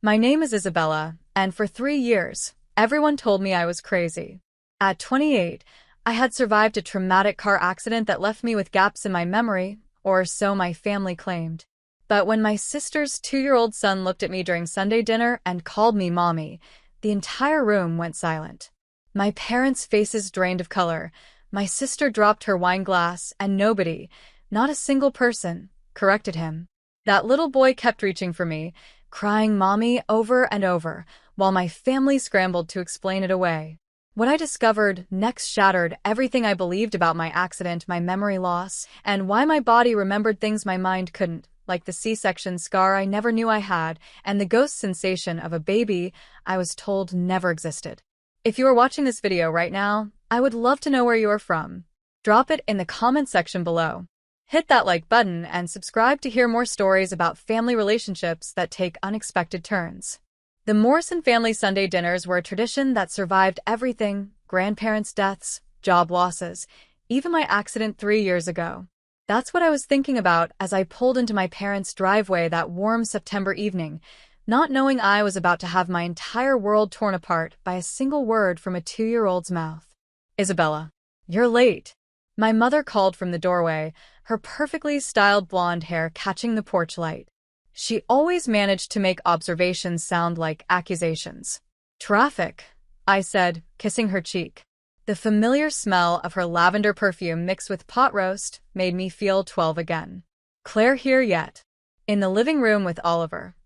My name is Isabella, and for 3 years, everyone told me I was crazy. At 28, I had survived a traumatic car accident that left me with gaps in my memory, or so my family claimed. But when my sister's 2-year-old son looked at me during Sunday dinner and called me mommy, the entire room went silent. My parents' faces drained of color, my sister dropped her wine glass, and nobody, not a single person, corrected him. That little boy kept reaching for me, crying mommy over and over, while my family scrambled to explain it away. What I discovered next shattered everything I believed about my accident, my memory loss, and why my body remembered things my mind couldn't, like the C-section scar I never knew I had, and the ghost sensation of a baby I was told never existed. If you are watching this video right now, I would love to know where you are from. Drop it in the comment section below. Hit that like button and subscribe to hear more stories about family relationships that take unexpected turns. The Morrison family Sunday dinners were a tradition that survived everything: grandparents' deaths, job losses, even my accident 3 years ago. That's what I was thinking about as I pulled into my parents' driveway that warm September evening, not knowing I was about to have my entire world torn apart by a single word from a 2-year-old's mouth. Isabella, you're late. My mother called from the doorway, her perfectly styled blonde hair catching the porch light. She always managed to make observations sound like accusations. Traffic, I said, kissing her cheek. The familiar smell of her lavender perfume mixed with pot roast made me feel 12 again. Claire here yet? In the living room with Oliver.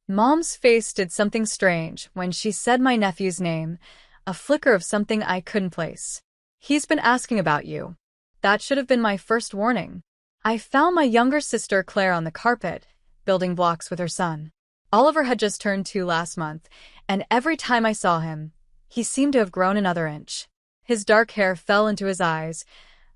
Mom's face did something strange when she said my nephew's name, a flicker of something I couldn't place. He's been asking about you. That should have been my first warning. I found my younger sister Claire on the carpet, building blocks with her son. Oliver had just turned 2 last month, and every time I saw him, he seemed to have grown another inch. His dark hair fell into his eyes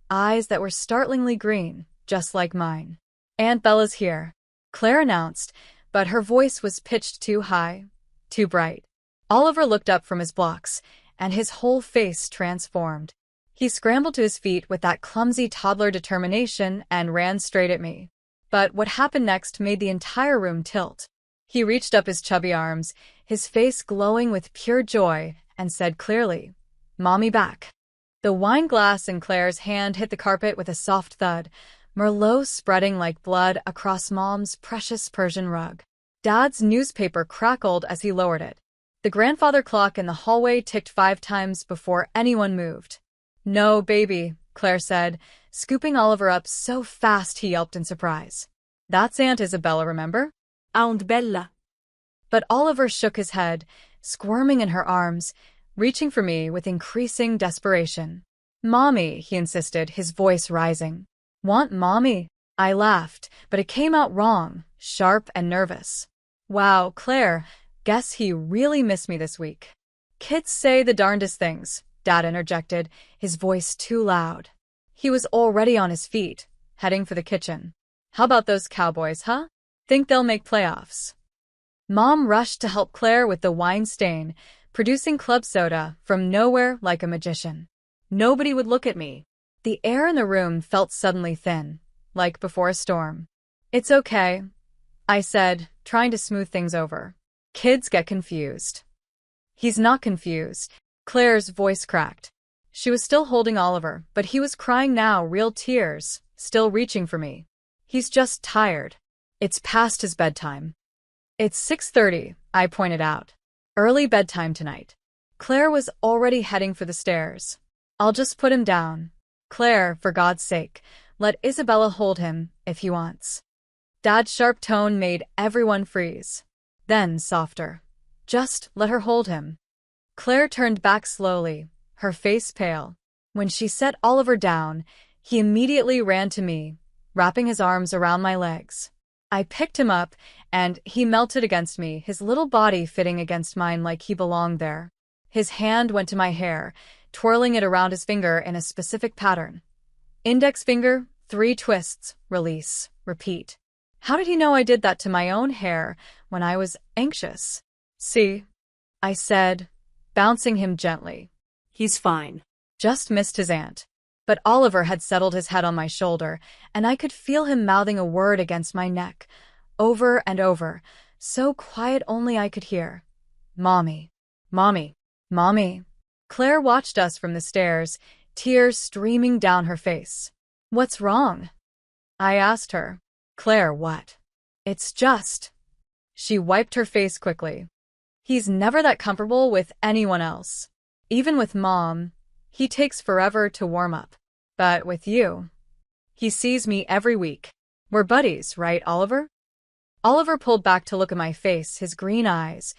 that were startlingly green, just like mine. Aunt Bella's here, Claire announced, but her voice was pitched too high, too bright. Oliver looked up from his blocks, and his whole face transformed. He scrambled to his feet with that clumsy toddler determination and ran straight at me. But what happened next made the entire room tilt. He reached up his chubby arms, his face glowing with pure joy, and said clearly, "Mommy back." The wine glass in Claire's hand hit the carpet with a soft thud, Merlot spreading like blood across Mom's precious Persian rug. Dad's newspaper crackled as he lowered it. The grandfather clock in the hallway ticked 5 times before anyone moved. "No, baby," Claire said, scooping Oliver up so fast he yelped in surprise. "That's Aunt Isabella, remember?" Aunt Bella. But Oliver shook his head, squirming in her arms, reaching for me with increasing desperation. "Mommy," he insisted, his voice rising. "Want mommy?" I laughed, but it came out wrong, sharp and nervous. "Wow, Claire, guess he really missed me this week." "Kids say the darndest things," Dad interjected, his voice too loud. He was already on his feet, heading for the kitchen. "How about those Cowboys, huh? Think they'll make playoffs?" Mom rushed to help Claire with the wine stain, producing club soda from nowhere like a magician. Nobody would look at me. The air in the room felt suddenly thin, like before a storm. "It's okay," I said, trying to smooth things over. "Kids get confused." "He's not confused." Claire's voice cracked. She was still holding Oliver, but he was crying now, real tears, still reaching for me. "He's just tired. It's past his bedtime." "It's 6:30, I pointed out. "Early bedtime tonight." Claire was already heading for the stairs. "I'll just put him down." "Claire, for God's sake, let Isabella hold him if he wants." Dad's sharp tone made everyone freeze. Then, softer. "Just let her hold him." Claire turned back slowly, her face pale. When she set Oliver down, he immediately ran to me, wrapping his arms around my legs. I picked him up, and he melted against me, his little body fitting against mine like he belonged there. His hand went to my hair, twirling it around his finger in a specific pattern. Index finger, 3 twists, release, repeat. How did he know I did that to my own hair when I was anxious? "See?" I said, bouncing him gently. He's fine. Just missed his aunt. But Oliver had settled his head on my shoulder, and I could feel him mouthing a word against my neck, over and over, so quiet only I could hear. Mommy. Mommy. Mommy. Claire watched us from the stairs, tears streaming down her face. What's wrong? I asked her. Claire, what? It's just. She wiped her face quickly. He's never that comfortable with anyone else. Even with Mom, he takes forever to warm up. But with you, he sees me every week. We're buddies, right, Oliver? Oliver pulled back to look at my face, his green eyes,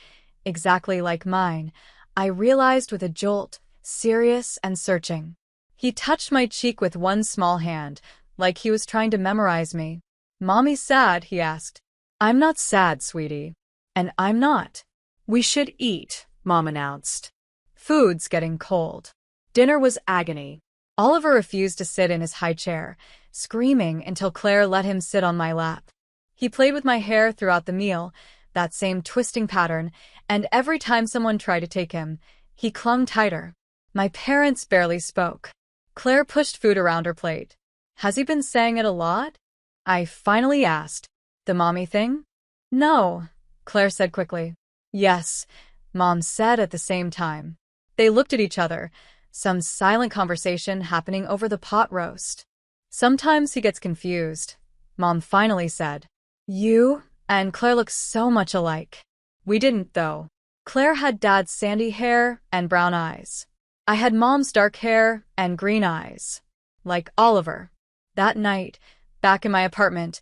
exactly like mine. I realized with a jolt, serious and searching. He touched my cheek with one small hand, like he was trying to memorize me. Mommy's sad, he asked. I'm not sad, sweetie. And I'm not. We should eat, Mom announced. Food's getting cold. Dinner was agony. Oliver refused to sit in his high chair, screaming until Claire let him sit on my lap. He played with my hair throughout the meal, that same twisting pattern, and every time someone tried to take him, he clung tighter. My parents barely spoke. Claire pushed food around her plate. Has he been saying it a lot? I finally asked. The mommy thing? No, Claire said quickly. Yes, Mom said at the same time. They looked at each other, some silent conversation happening over the pot roast. Sometimes he gets confused, Mom finally said. You and Claire look so much alike. We didn't, though. Claire had Dad's sandy hair and brown eyes. I had Mom's dark hair and green eyes. Like Oliver. That night, back in my apartment,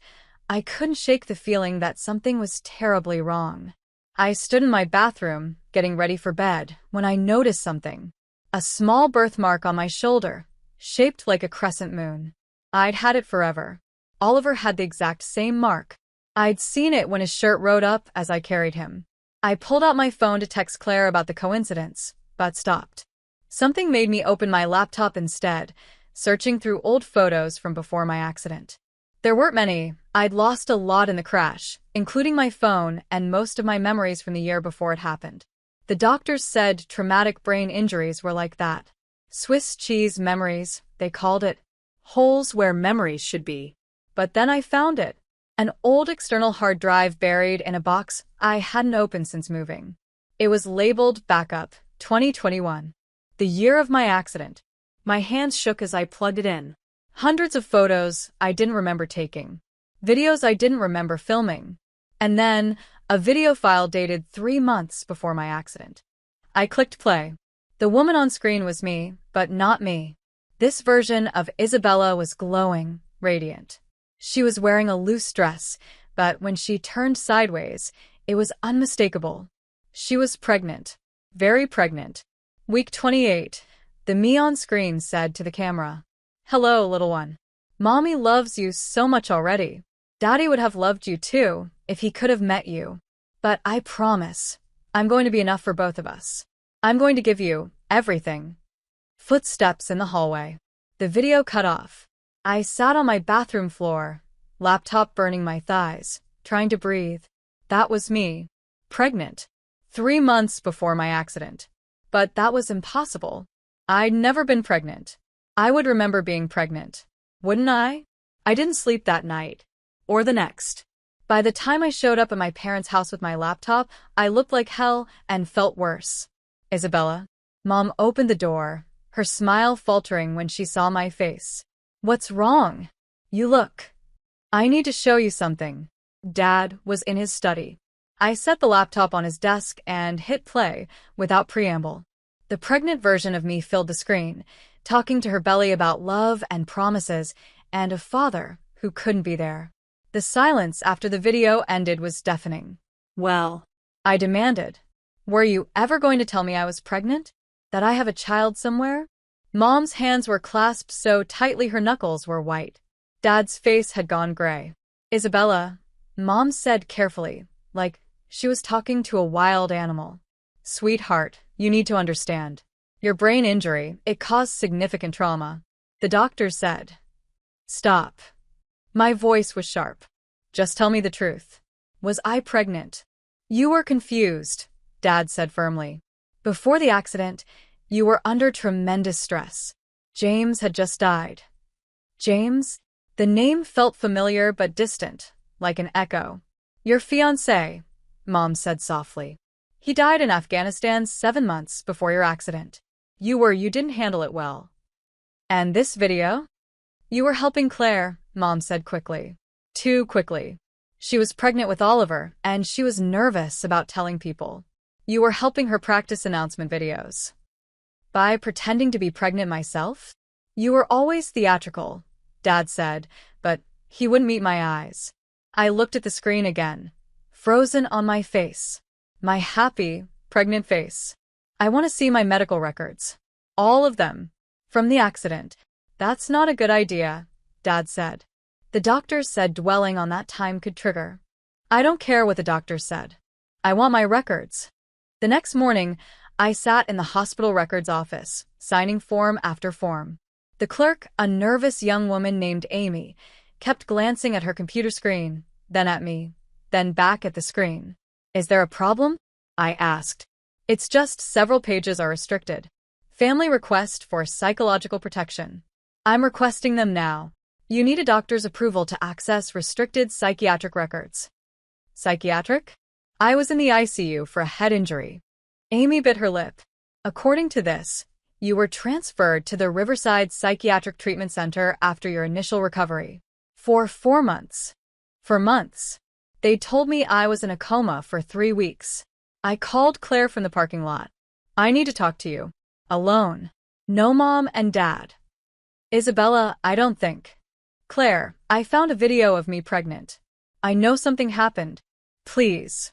I couldn't shake the feeling that something was terribly wrong. I stood in my bathroom, getting ready for bed, when I noticed something. A small birthmark on my shoulder, shaped like a crescent moon. I'd had it forever. Oliver had the exact same mark. I'd seen it when his shirt rode up as I carried him. I pulled out my phone to text Claire about the coincidence, but stopped. Something made me open my laptop instead, searching through old photos from before my accident. There weren't many. I'd lost a lot in the crash, including my phone and most of my memories from the year before it happened. The doctors said traumatic brain injuries were like that. Swiss cheese memories, they called it. Holes where memories should be. But then I found it. An old external hard drive buried in a box I hadn't opened since moving. It was labeled Backup 2021. The year of my accident. My hands shook as I plugged it in. Hundreds of photos I didn't remember taking. Videos I didn't remember filming. And then, a video file dated 3 months before my accident. I clicked play. The woman on screen was me, but not me. This version of Isabella was glowing, radiant. She was wearing a loose dress, but when she turned sideways, it was unmistakable. She was pregnant. Very pregnant. Week 28, the me on screen said to the camera. Hello, little one. Mommy loves you so much already. Daddy would have loved you too, if he could have met you. But I promise, I'm going to be enough for both of us. I'm going to give you everything. Footsteps in the hallway. The video cut off. I sat on my bathroom floor, laptop burning my thighs, trying to breathe. That was me. Pregnant. 3 months before my accident. But that was impossible. I'd never been pregnant. I would remember being pregnant. Wouldn't I? I didn't sleep that night. Or the next. By the time I showed up at my parents' house with my laptop, I looked like hell and felt worse. Isabella. Mom opened the door, her smile faltering when she saw my face. What's wrong? You look. I need to show you something. Dad was in his study. I set the laptop on his desk and hit play without preamble. The pregnant version of me filled the screen, talking to her belly about love and promises and a father who couldn't be there. The silence after the video ended was deafening. Well, I demanded. Were you ever going to tell me I was pregnant? That I have a child somewhere? Mom's hands were clasped so tightly her knuckles were white. Dad's face had gone gray. Isabella, Mom said carefully, like she was talking to a wild animal. Sweetheart, you need to understand. Your brain injury, it caused significant trauma. The doctor said. Stop. My voice was sharp. Just tell me the truth. Was I pregnant? You were confused, Dad said firmly. Before the accident, you were under tremendous stress. James had just died. James? The name felt familiar but distant, like an echo. Your fiancé, Mom said softly. He died in Afghanistan 7 months before your accident. You didn't handle it well. And this video? You were helping Claire, Mom said quickly. Too quickly. She was pregnant with Oliver, and she was nervous about telling people. You were helping her practice announcement videos. By pretending to be pregnant myself? You were always theatrical, Dad said, but he wouldn't meet my eyes. I looked at the screen again, frozen on my face. My happy, pregnant face. I want to see my medical records. All of them. From the accident. That's not a good idea, Dad said. The doctors said dwelling on that time could trigger. I don't care what the doctors said. I want my records. The next morning, I sat in the hospital records office, signing form after form. The clerk, a nervous young woman named Amy, kept glancing at her computer screen, then at me, then back at the screen. Is there a problem? I asked. It's just several pages are restricted. Family request for psychological protection. I'm requesting them now. You need a doctor's approval to access restricted psychiatric records. Psychiatric? I was in the ICU for a head injury. Amy bit her lip. According to this, you were transferred to the Riverside Psychiatric Treatment Center after your initial recovery. For 4 months. For months. They told me I was in a coma for 3 weeks. I called Claire from the parking lot. I need to talk to you. Alone. No mom and dad. Isabella, I don't think. Claire, I found a video of me pregnant. I know something happened. Please.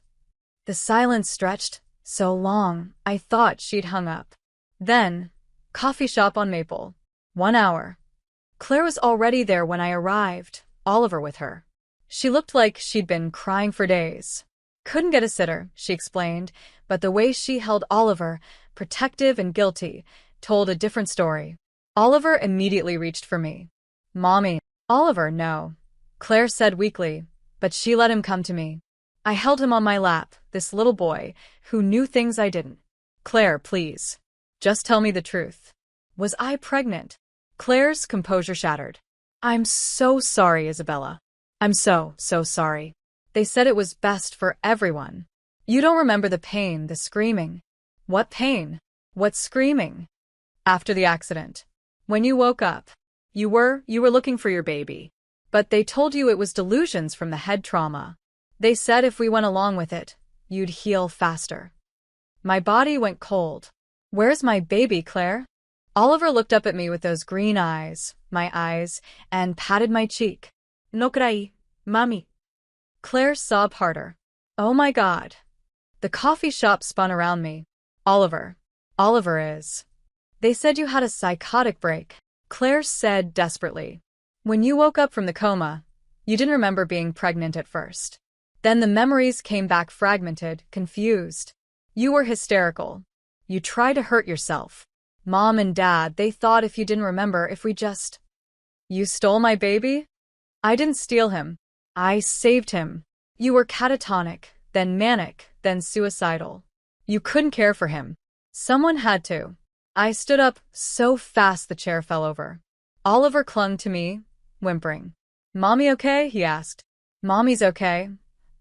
The silence stretched so long, I thought she'd hung up. Then, coffee shop on Maple. 1 hour. Claire was already there when I arrived, Oliver with her. She looked like she'd been crying for days. Couldn't get a sitter, she explained, but the way she held Oliver, protective and guilty, told a different story. Oliver immediately reached for me. Mommy. Oliver, no. Claire said weakly, but she let him come to me. I held him on my lap, this little boy, who knew things I didn't. Claire, please. Just tell me the truth. Was I pregnant? Claire's composure shattered. I'm so sorry, Isabella. I'm so sorry. They said it was best for everyone. You don't remember the pain, the screaming. What pain? What screaming? After the accident. When you woke up. You were looking for your baby. But they told you it was delusions from the head trauma. They said if we went along with it, you'd heal faster. My body went cold. Where's my baby, Claire? Oliver looked up at me with those green eyes, my eyes, and patted my cheek. No cry, mommy. Claire sobbed harder. Oh my God. The coffee shop spun around me. Oliver is. They said you had a psychotic break. Claire said desperately. When you woke up from the coma, you didn't remember being pregnant at first. Then the memories came back fragmented, confused. You were hysterical. You tried to hurt yourself. Mom and Dad, they thought if you didn't remember, if we just... You stole my baby? I didn't steal him. I saved him. You were catatonic, then manic, then suicidal. You couldn't care for him. Someone had to. I stood up so fast the chair fell over. Oliver clung to me, whimpering. Mommy okay? He asked. Mommy's okay,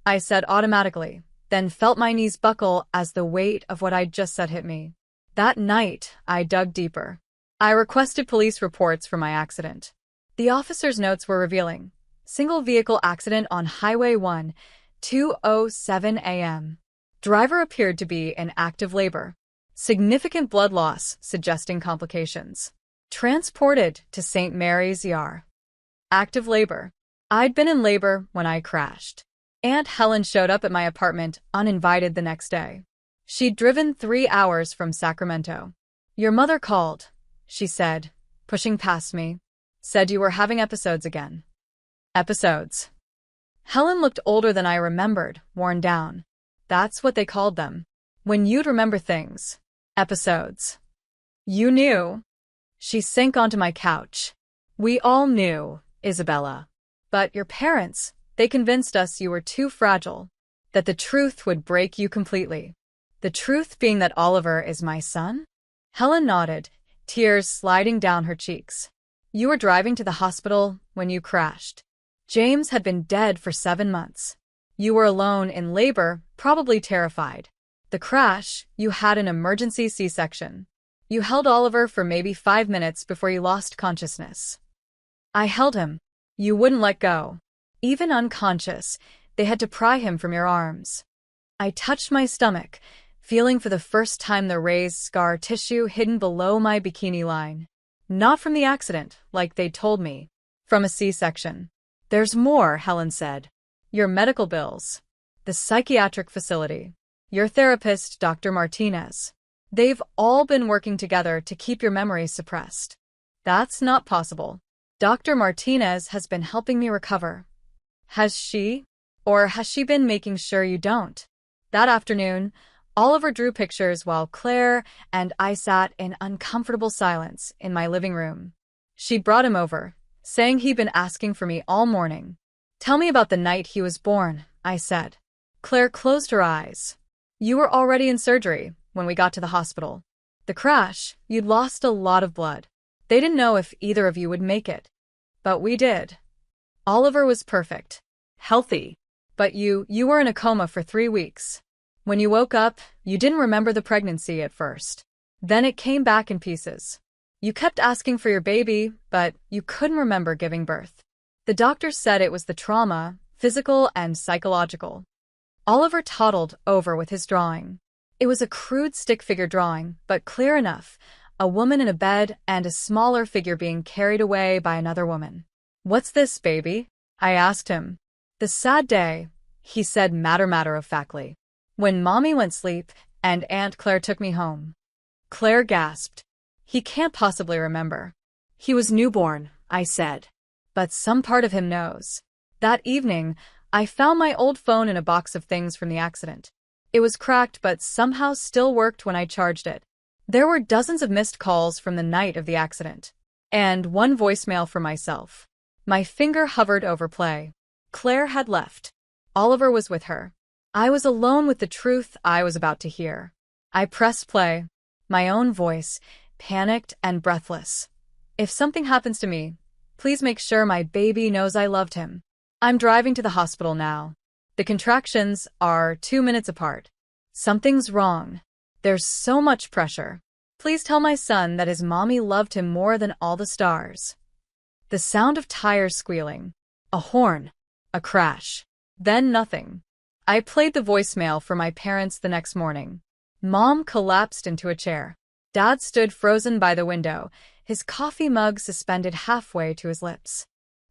I said automatically, then felt my knees buckle as the weight of what I'd just said hit me. That night, I dug deeper. I requested police reports for my accident. The officer's notes were revealing. Single vehicle accident on Highway 1, 2:07 a.m. Driver appeared to be in active labor. Significant blood loss, suggesting complications. Transported to St. Mary's ER. Active labor. I'd been in labor when I crashed. Aunt Helen showed up at my apartment uninvited the next day. She'd driven 3 hours from Sacramento. Your mother called, she said, pushing past me. Said you were having episodes again. Episodes. Helen looked older than I remembered, worn down. That's what they called them. When you'd remember things. Episodes. You knew. She sank onto my couch. We all knew, Isabella. But your parents, they convinced us you were too fragile. That the truth would break you completely. The truth being that Oliver is my son? Helen nodded, tears sliding down her cheeks. You were driving to the hospital when you crashed. James had been dead for 7 months. You were alone in labor, probably terrified. The crash, you had an emergency C-section. You held Oliver for maybe 5 minutes before you lost consciousness. I held him. You wouldn't let go. Even unconscious, they had to pry him from your arms. I touched my stomach, feeling for the first time the raised scar tissue hidden below my bikini line. Not from the accident, like they'd told me. From a C-section. There's more, Helen said. Your medical bills. The psychiatric facility. Your therapist, Dr. Martinez. They've all been working together to keep your memories suppressed. That's not possible. Dr. Martinez has been helping me recover. Has she? Or has she been making sure you don't? That afternoon, Oliver drew pictures while Claire and I sat in uncomfortable silence in my living room. She brought him over, saying he'd been asking for me all morning. Tell me about the night he was born, I said. Claire closed her eyes. You were already in surgery when we got to the hospital. The crash, you'd lost a lot of blood. They didn't know if either of you would make it. But we did. Oliver was perfect. Healthy. But you were in a coma for 3 weeks. When you woke up, you didn't remember the pregnancy at first. Then it came back in pieces. You kept asking for your baby, but you couldn't remember giving birth. The doctors said it was the trauma, physical and psychological. Oliver toddled over with his drawing. It was a crude stick figure drawing, but clear enough. A woman in a bed and a smaller figure being carried away by another woman. What's this, baby? I asked him. The sad day, he said matter-of-factly. When Mommy went sleep and Aunt Claire took me home. Claire gasped. He can't possibly remember. He was newborn, I said. But some part of him knows. That evening, I found my old phone in a box of things from the accident. It was cracked but somehow still worked when I charged it. There were dozens of missed calls from the night of the accident. And one voicemail for myself. My finger hovered over play. Claire had left. Oliver was with her. I was alone with the truth I was about to hear. I pressed play. My own voice, panicked and breathless. If something happens to me, please make sure my baby knows I loved him. I'm driving to the hospital now. The contractions are 2 minutes apart. Something's wrong. There's so much pressure. Please tell my son that his mommy loved him more than all the stars. The sound of tires squealing. A horn. A crash. Then nothing. I played the voicemail for my parents the next morning. Mom collapsed into a chair. Dad stood frozen by the window, his coffee mug suspended halfway to his lips.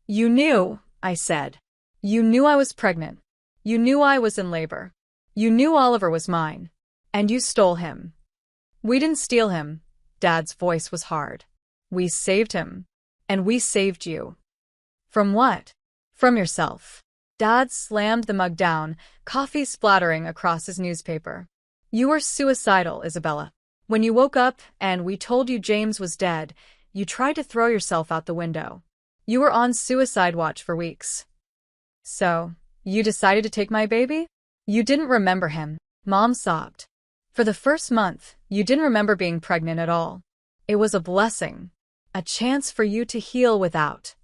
You knew, I said. You knew I was pregnant. You knew I was in labor. You knew Oliver was mine. And you stole him. We didn't steal him. Dad's voice was hard. We saved him. And we saved you. From what? From yourself. Dad slammed the mug down, coffee splattering across his newspaper. You were suicidal, Isabella. When you woke up and we told you James was dead, you tried to throw yourself out the window. You were on suicide watch for weeks. So, you decided to take my baby? You didn't remember him, Mom sobbed. For the first month, you didn't remember being pregnant at all. It was a blessing. A chance for you to heal without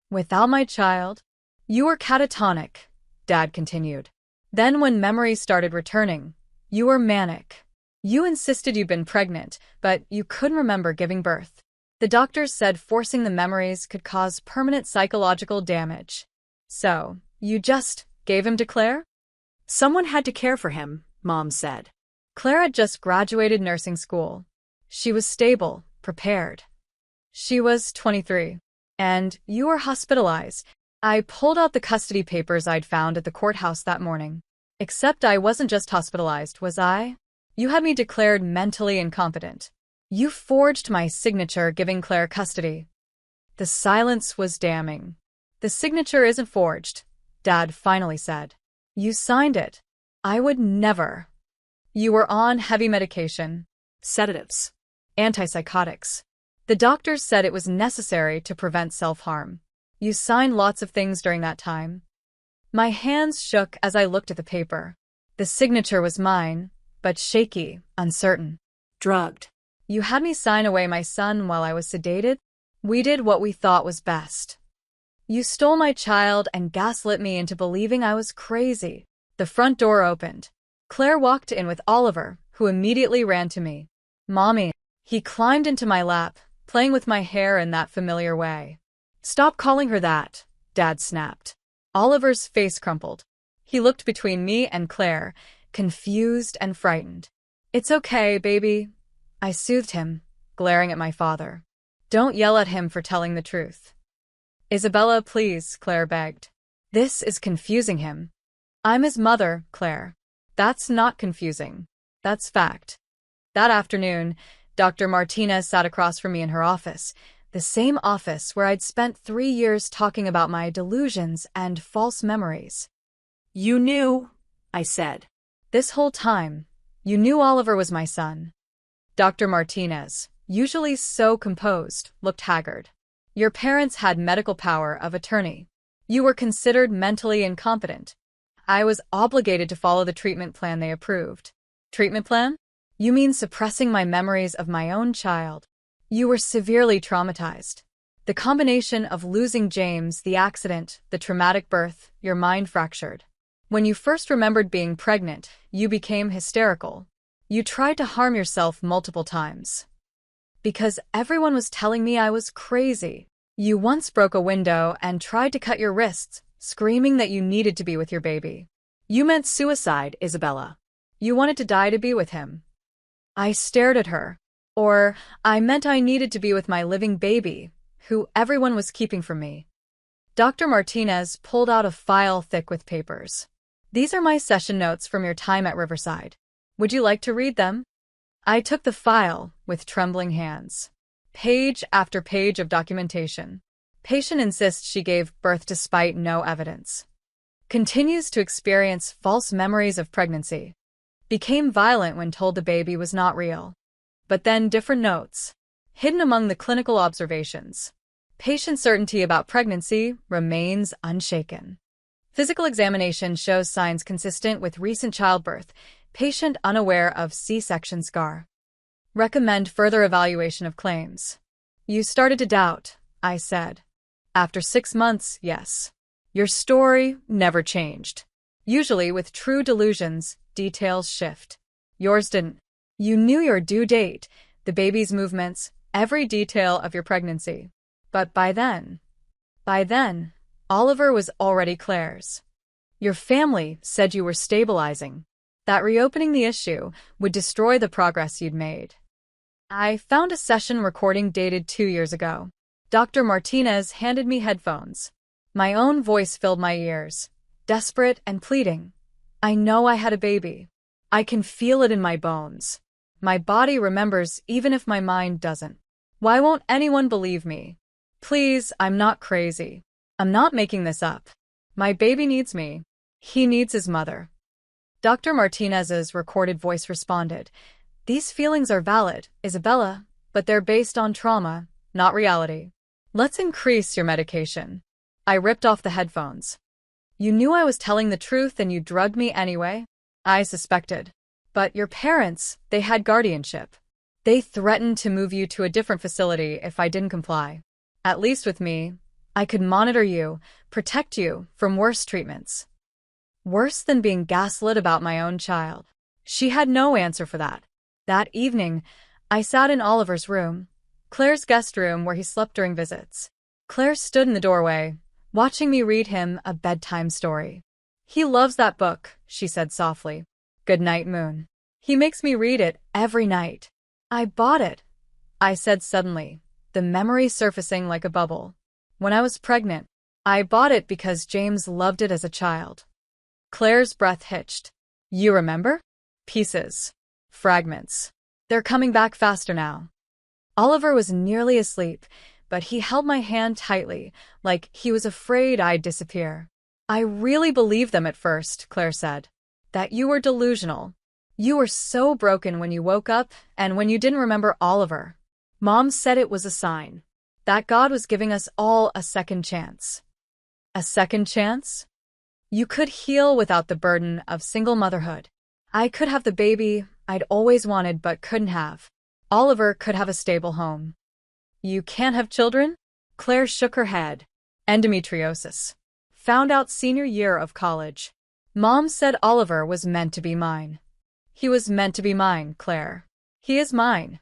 my child. You were catatonic, Dad continued. Then when memories started returning, you were manic. You insisted you'd been pregnant, but you couldn't remember giving birth. The doctors said forcing the memories could cause permanent psychological damage. So, you just gave him to Claire? Someone had to care for him, Mom said. Claire had just graduated nursing school. She was stable, prepared. She was 23. And you were hospitalized. I pulled out the custody papers I'd found at the courthouse that morning. Except I wasn't just hospitalized, was I? You had me declared mentally incompetent. You forged my signature giving Claire custody. The silence was damning. The signature isn't forged, Dad finally said. You signed it. I would never. You were on heavy medication. Sedatives. Antipsychotics. The doctors said it was necessary to prevent self-harm. You signed lots of things during that time. My hands shook as I looked at the paper. The signature was mine, but shaky, uncertain. Drugged. You had me sign away my son while I was sedated? We did what we thought was best. You stole my child and gaslit me into believing I was crazy. The front door opened. Claire walked in with Oliver, who immediately ran to me. Mommy. He climbed into my lap, playing with my hair in that familiar way. Stop calling her that, Dad snapped. Oliver's face crumpled. He looked between me and Claire, confused and frightened. It's okay, baby. I soothed him, glaring at my father. Don't yell at him for telling the truth. Isabella, please, Claire begged. This is confusing him. I'm his mother, Claire. That's not confusing. That's fact. That afternoon, Dr. Martinez sat across from me in her office, the same office where I'd spent 3 years talking about my delusions and false memories. You knew, I said. This whole time, you knew Oliver was my son. Dr. Martinez, usually so composed, looked haggard. Your parents had medical power of attorney. You were considered mentally incompetent. I was obligated to follow the treatment plan they approved. Treatment plan? You mean suppressing my memories of my own child? You were severely traumatized. The combination of losing James, the accident, the traumatic birth, your mind fractured. When you first remembered being pregnant, you became hysterical. You tried to harm yourself multiple times. Because everyone was telling me I was crazy. You once broke a window and tried to cut your wrists, screaming that you needed to be with your baby. You meant suicide, Isabella. You wanted to die to be with him. I stared at her. Or, I meant I needed to be with my living baby, who everyone was keeping from me. Dr. Martinez pulled out a file thick with papers. These are my session notes from your time at Riverside. Would you like to read them? I took the file with trembling hands. Page after page of documentation. Patient insists she gave birth despite no evidence. Continues to experience false memories of pregnancy. Became violent when told the baby was not real. But then different notes. Hidden among the clinical observations. Patient certainty about pregnancy remains unshaken. Physical examination shows signs consistent with recent childbirth. Patient unaware of C-section scar. Recommend further evaluation of claims. You started to doubt, I said. After 6 months, yes. Your story never changed. Usually with true delusions, details shift. Yours didn't. You knew your due date, the baby's movements, every detail of your pregnancy. But by then, Oliver was already Claire's. Your family said you were stabilizing. That reopening the issue would destroy the progress you'd made. I found a session recording dated 2 years ago. Dr. Martinez handed me headphones. My own voice filled my ears, desperate and pleading. I know I had a baby. I can feel it in my bones. My body remembers even if my mind doesn't. Why won't anyone believe me? Please, I'm not crazy. I'm not making this up. My baby needs me. He needs his mother. Dr. Martinez's recorded voice responded, These feelings are valid, Isabella, but they're based on trauma, not reality. Let's increase your medication. I ripped off the headphones. You knew I was telling the truth and you drugged me anyway? I suspected. But your parents, they had guardianship. They threatened to move you to a different facility if I didn't comply. At least with me, I could monitor you, protect you from worse treatments. Worse than being gaslit about my own child. She had no answer for that. That evening, I sat in Oliver's room, Claire's guest room where he slept during visits. Claire stood in the doorway, watching me read him a bedtime story. He loves that book, she said softly. Good night, Moon. He makes me read it every night. I bought it, I said suddenly, the memory surfacing like a bubble. When I was pregnant, I bought it because James loved it as a child. Claire's breath hitched. You remember? Pieces. Fragments. They're coming back faster now. Oliver was nearly asleep, but he held my hand tightly, like he was afraid I'd disappear. I really believed them at first, Claire said. That you were delusional. You were so broken when you woke up and when you didn't remember Oliver. Mom said it was a sign. That God was giving us all a second chance. A second chance? You could heal without the burden of single motherhood. I could have the baby I'd always wanted but couldn't have. Oliver could have a stable home. You can't have children? Claire shook her head. Endometriosis. Found out senior year of college. Mom said Oliver was meant to be mine. He was meant to be mine, Claire. He is mine.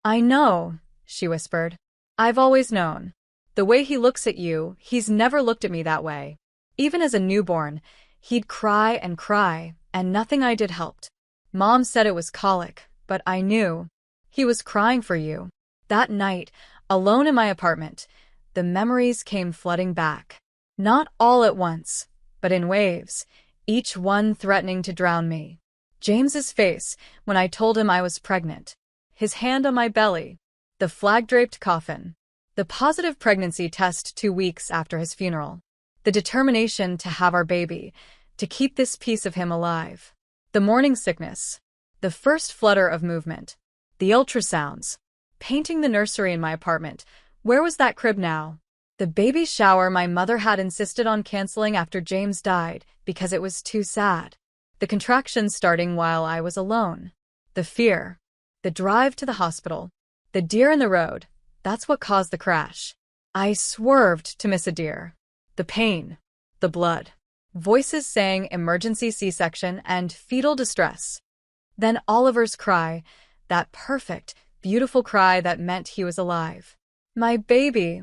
I know, she whispered. I've always known. The way he looks at you, he's never looked at me that way. Even as a newborn, he'd cry, and nothing I did helped. Mom said it was colic, but I knew. He was crying for you. That night, alone in my apartment, the memories came flooding back. Not all at once, but in waves, each one threatening to drown me. James's face when I told him I was pregnant. His hand on my belly. The flag-draped coffin. The positive pregnancy test 2 weeks after his funeral. The determination to have our baby, to keep this piece of him alive. The morning sickness. The first flutter of movement. The ultrasounds. Painting the nursery in my apartment. Where was that crib now? The baby shower my mother had insisted on canceling after James died because it was too sad. The contractions starting while I was alone. The fear. The drive to the hospital. The deer in the road. That's what caused the crash. I swerved to miss a deer. The pain. The blood. Voices saying emergency C-section and fetal distress. Then Oliver's cry, that perfect, beautiful cry that meant he was alive. My baby,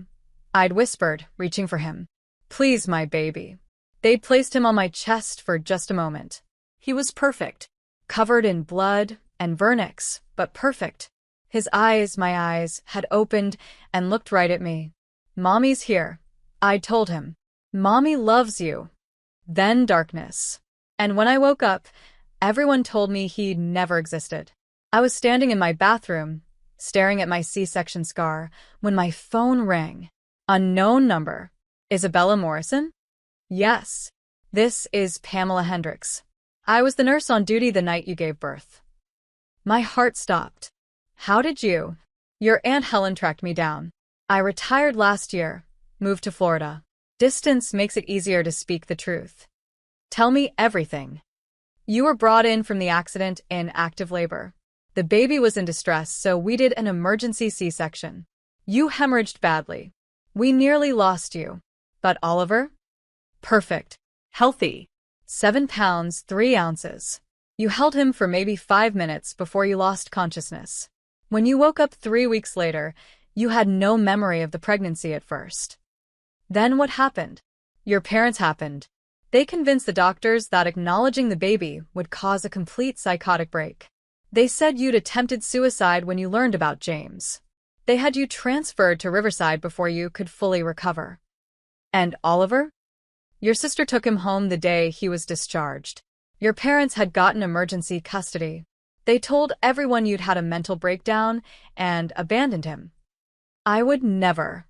I'd whispered, reaching for him. Please, my baby. They'd placed him on my chest for just a moment. He was perfect, covered in blood and vernix, but perfect. His eyes, my eyes, had opened and looked right at me. Mommy's here, I'd told him. Mommy loves you. Then darkness. And when I woke up, everyone told me he'd never existed. I was standing in my bathroom, staring at my C-section scar, when my phone rang. Unknown number. Isabella Morrison? Yes. This is Pamela Hendricks. I was the nurse on duty the night you gave birth. My heart stopped. How did you? Your Aunt Helen tracked me down. I retired last year, moved to Florida. Distance makes it easier to speak the truth. Tell me everything. You were brought in from the accident in active labor. The baby was in distress, so we did an emergency C-section. You hemorrhaged badly. We nearly lost you. But Oliver? Perfect. Healthy. 7 pounds, 3 ounces. You held him for maybe 5 minutes before you lost consciousness. When you woke up 3 weeks later, you had no memory of the pregnancy at first. Then what happened? Your parents happened. They convinced the doctors that acknowledging the baby would cause a complete psychotic break. They said you'd attempted suicide when you learned about James. They had you transferred to Riverside before you could fully recover. And Oliver? Your sister took him home the day he was discharged. Your parents had gotten emergency custody. They told everyone you'd had a mental breakdown and abandoned him. I would never.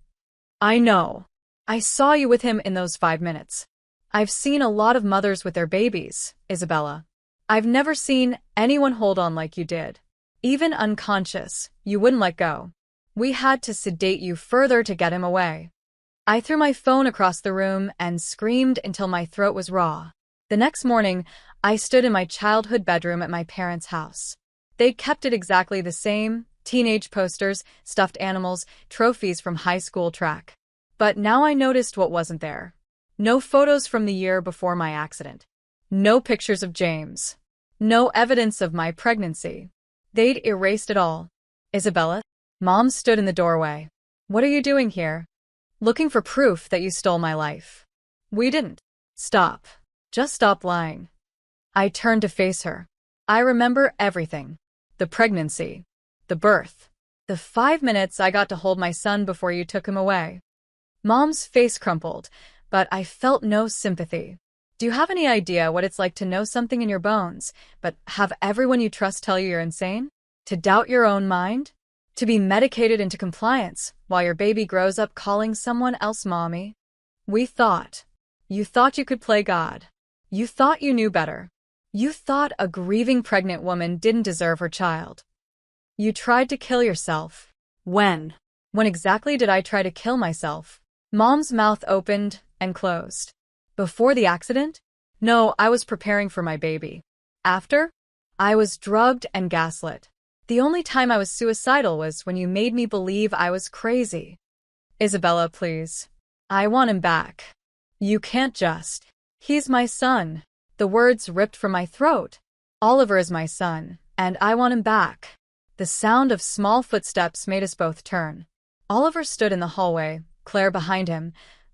I know. I saw you with him in those 5 minutes. I've seen a lot of mothers with their babies, Isabella. I've never seen anyone hold on like you did. Even unconscious, you wouldn't let go. We had to sedate you further to get him away. I threw my phone across the room and screamed until my throat was raw. The next morning, I stood in my childhood bedroom at my parents' house. They'd kept it exactly the same, teenage posters, stuffed animals, trophies from high school track. But now I noticed what wasn't there. No photos from the year before my accident. No pictures of James. No evidence of my pregnancy. They'd erased it all. Isabella? Mom stood in the doorway. What are you doing here? Looking for proof that you stole my life. We didn't. Stop. Just stop lying. I turned to face her. I remember everything. The pregnancy. The birth. The 5 minutes I got to hold my son before you took him away. Mom's face crumpled, but I felt no sympathy. Do you have any idea what it's like to know something in your bones, but have everyone you trust tell you you're insane? To doubt your own mind? To be medicated into compliance while your baby grows up calling someone else mommy? You thought you could play God. You thought you knew better. You thought a grieving pregnant woman didn't deserve her child. You tried to kill yourself. When? When exactly did I try to kill myself? Mom's mouth opened and closed. Before the accident? No, I was preparing for my baby. After? I was drugged and gaslit. The only time I was suicidal was when you made me believe I was crazy. Isabella, please. I want him back. You can't just. He's my son. The words ripped from my throat. Oliver is my son, and I want him back. The sound of small footsteps made us both turn. Oliver stood in the hallway, Claire behind him,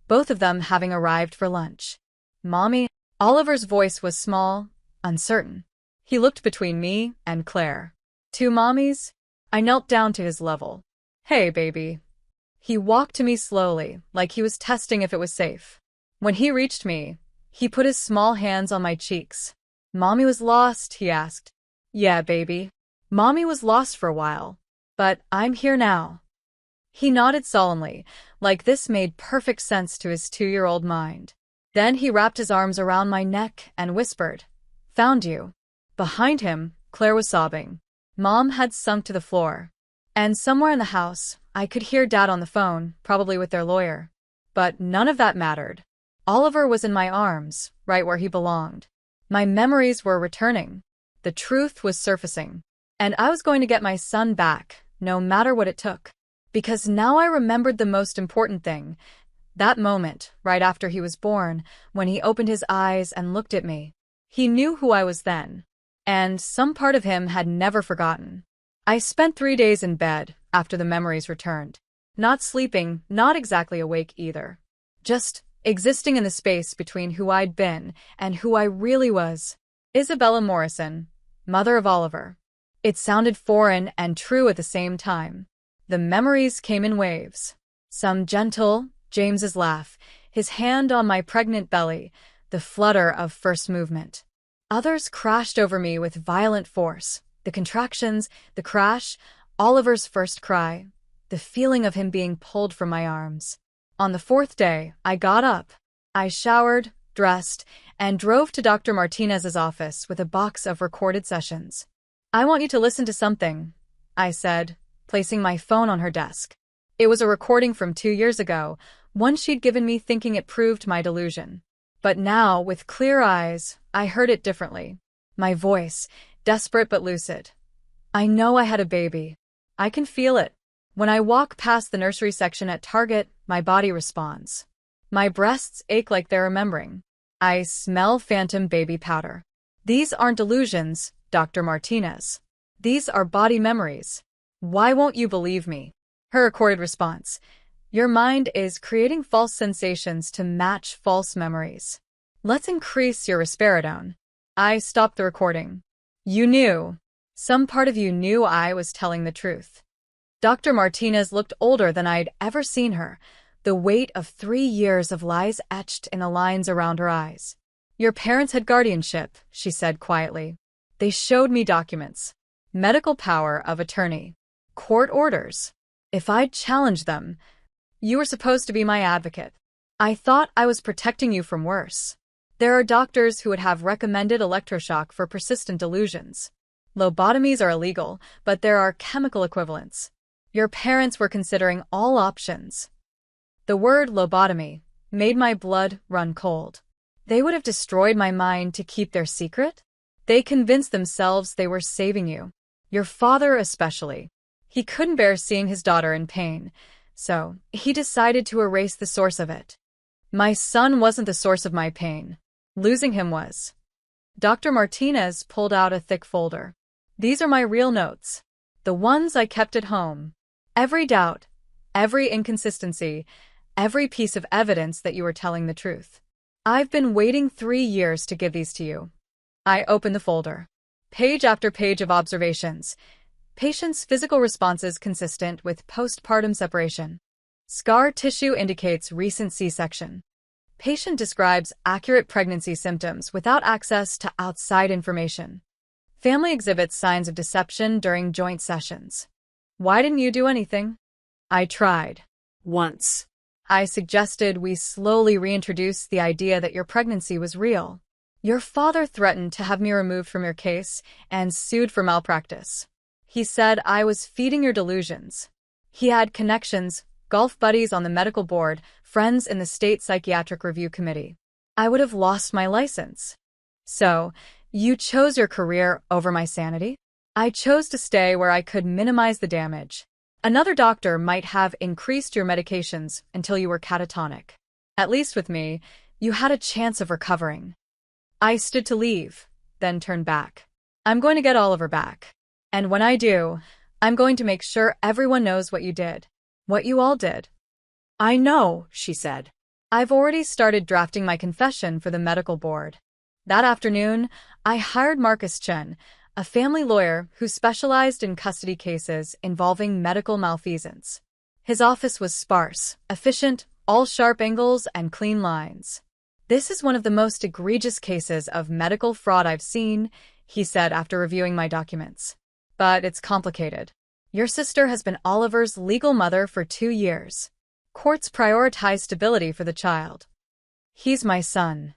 both of them having arrived for lunch. Mommy? Oliver's voice was small, uncertain. He looked between me and Claire. Two mommies? I knelt down to his level. Hey, baby. He walked to me slowly, like he was testing if it was safe. When he reached me, he put his small hands on my cheeks. Mommy was lost, he asked. Yeah, baby. Mommy was lost for a while. But I'm here now. He nodded solemnly, like this made perfect sense to his 2-year-old mind. Then he wrapped his arms around my neck and whispered, Found you. Behind him, Claire was sobbing. Mom had sunk to the floor. And somewhere in the house, I could hear Dad on the phone, probably with their lawyer. But none of that mattered. Oliver was in my arms, right where he belonged. My memories were returning. The truth was surfacing. And I was going to get my son back, no matter what it took. Because now I remembered the most important thing. That moment, right after he was born, when he opened his eyes and looked at me. He knew who I was then. And some part of him had never forgotten. I spent 3 days in bed after the memories returned. Not sleeping, not exactly awake either. Just existing in the space between who I'd been and who I really was. Isabella Morrison, mother of Oliver. It sounded foreign and true at the same time. The memories came in waves. Some gentle, James's laugh, his hand on my pregnant belly, the flutter of first movement. Others crashed over me with violent force. The contractions, the crash, Oliver's first cry, the feeling of him being pulled from my arms. On the 4th day, I got up. I showered, dressed, and drove to Dr. Martinez's office with a box of recorded sessions. I want you to listen to something, I said, placing my phone on her desk. It was a recording from 2 years ago, one she'd given me thinking it proved my delusion. But now, with clear eyes, I heard it differently. My voice, desperate but lucid. I know I had a baby. I can feel it. When I walk past the nursery section at Target, my body responds. My breasts ache like they're remembering. I smell phantom baby powder. These aren't delusions, Dr. Martinez. These are body memories. Why won't you believe me? Her recorded response. Your mind is creating false sensations to match false memories. Let's increase your risperidone. I stopped the recording. You knew. Some part of you knew I was telling the truth. Dr. Martinez looked older than I'd ever seen her, the weight of 3 years of lies etched in the lines around her eyes. Your parents had guardianship, she said quietly. They showed me documents. Medical power of attorney. Court orders. If I'd challenged them, you were supposed to be my advocate. I thought I was protecting you from worse. There are doctors who would have recommended electroshock for persistent delusions. Lobotomies are illegal, but there are chemical equivalents. Your parents were considering all options. The word lobotomy made my blood run cold. They would have destroyed my mind to keep their secret? They convinced themselves they were saving you. Your father especially. He couldn't bear seeing his daughter in pain, so he decided to erase the source of it. My son wasn't the source of my pain. Losing him was. Dr. Martinez pulled out a thick folder. These are my real notes. The ones I kept at home. Every doubt, every inconsistency, every piece of evidence that you were telling the truth. I've been waiting 3 years to give these to you. I opened the folder. Page after page of observations. Patient's physical responses consistent with postpartum separation. Scar tissue indicates recent C-section. Patient describes accurate pregnancy symptoms without access to outside information. Family exhibits signs of deception during joint sessions. Why didn't you do anything? I tried. Once. I suggested we slowly reintroduce the idea that your pregnancy was real. Your father threatened to have me removed from your case and sued for malpractice. He said I was feeding your delusions. He had connections, golf buddies on the medical board, friends in the state psychiatric review committee. I would have lost my license. So, you chose your career over my sanity? I chose to stay where I could minimize the damage. Another doctor might have increased your medications until you were catatonic. At least with me, you had a chance of recovering. I stood to leave, then turned back. I'm going to get Oliver back. And when I do, I'm going to make sure everyone knows what you did. What you all did. I know, she said. I've already started drafting my confession for the medical board. That afternoon, I hired Marcus Chen, a family lawyer who specialized in custody cases involving medical malfeasance. His office was sparse, efficient, all sharp angles and clean lines. This is one of the most egregious cases of medical fraud I've seen, he said after reviewing my documents. But it's complicated. Your sister has been Oliver's legal mother for 2 years. Courts prioritize stability for the child. He's my son.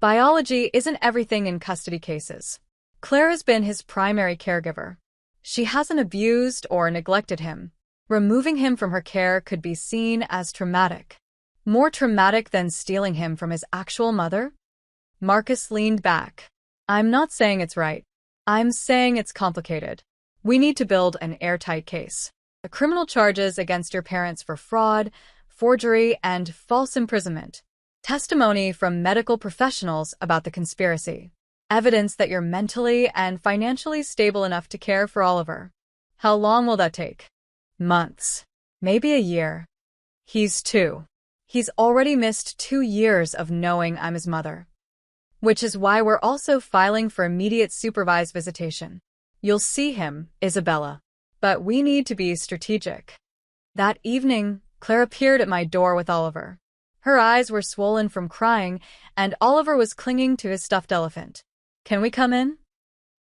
Biology isn't everything in custody cases. Claire has been his primary caregiver. She hasn't abused or neglected him. Removing him from her care could be seen as traumatic. More traumatic than stealing him from his actual mother? Marcus leaned back. I'm not saying it's right. I'm saying it's complicated. We need to build an airtight case. The criminal charges against your parents for fraud, forgery, and false imprisonment. Testimony from medical professionals about the conspiracy. Evidence that you're mentally and financially stable enough to care for Oliver. How long will that take? Months. Maybe a year. He's 2. He's already missed 2 years of knowing I'm his mother. Which is why we're also filing for immediate supervised visitation. You'll see him, Isabella. But we need to be strategic. That evening, Claire appeared at my door with Oliver. Her eyes were swollen from crying, and Oliver was clinging to his stuffed elephant. Can we come in?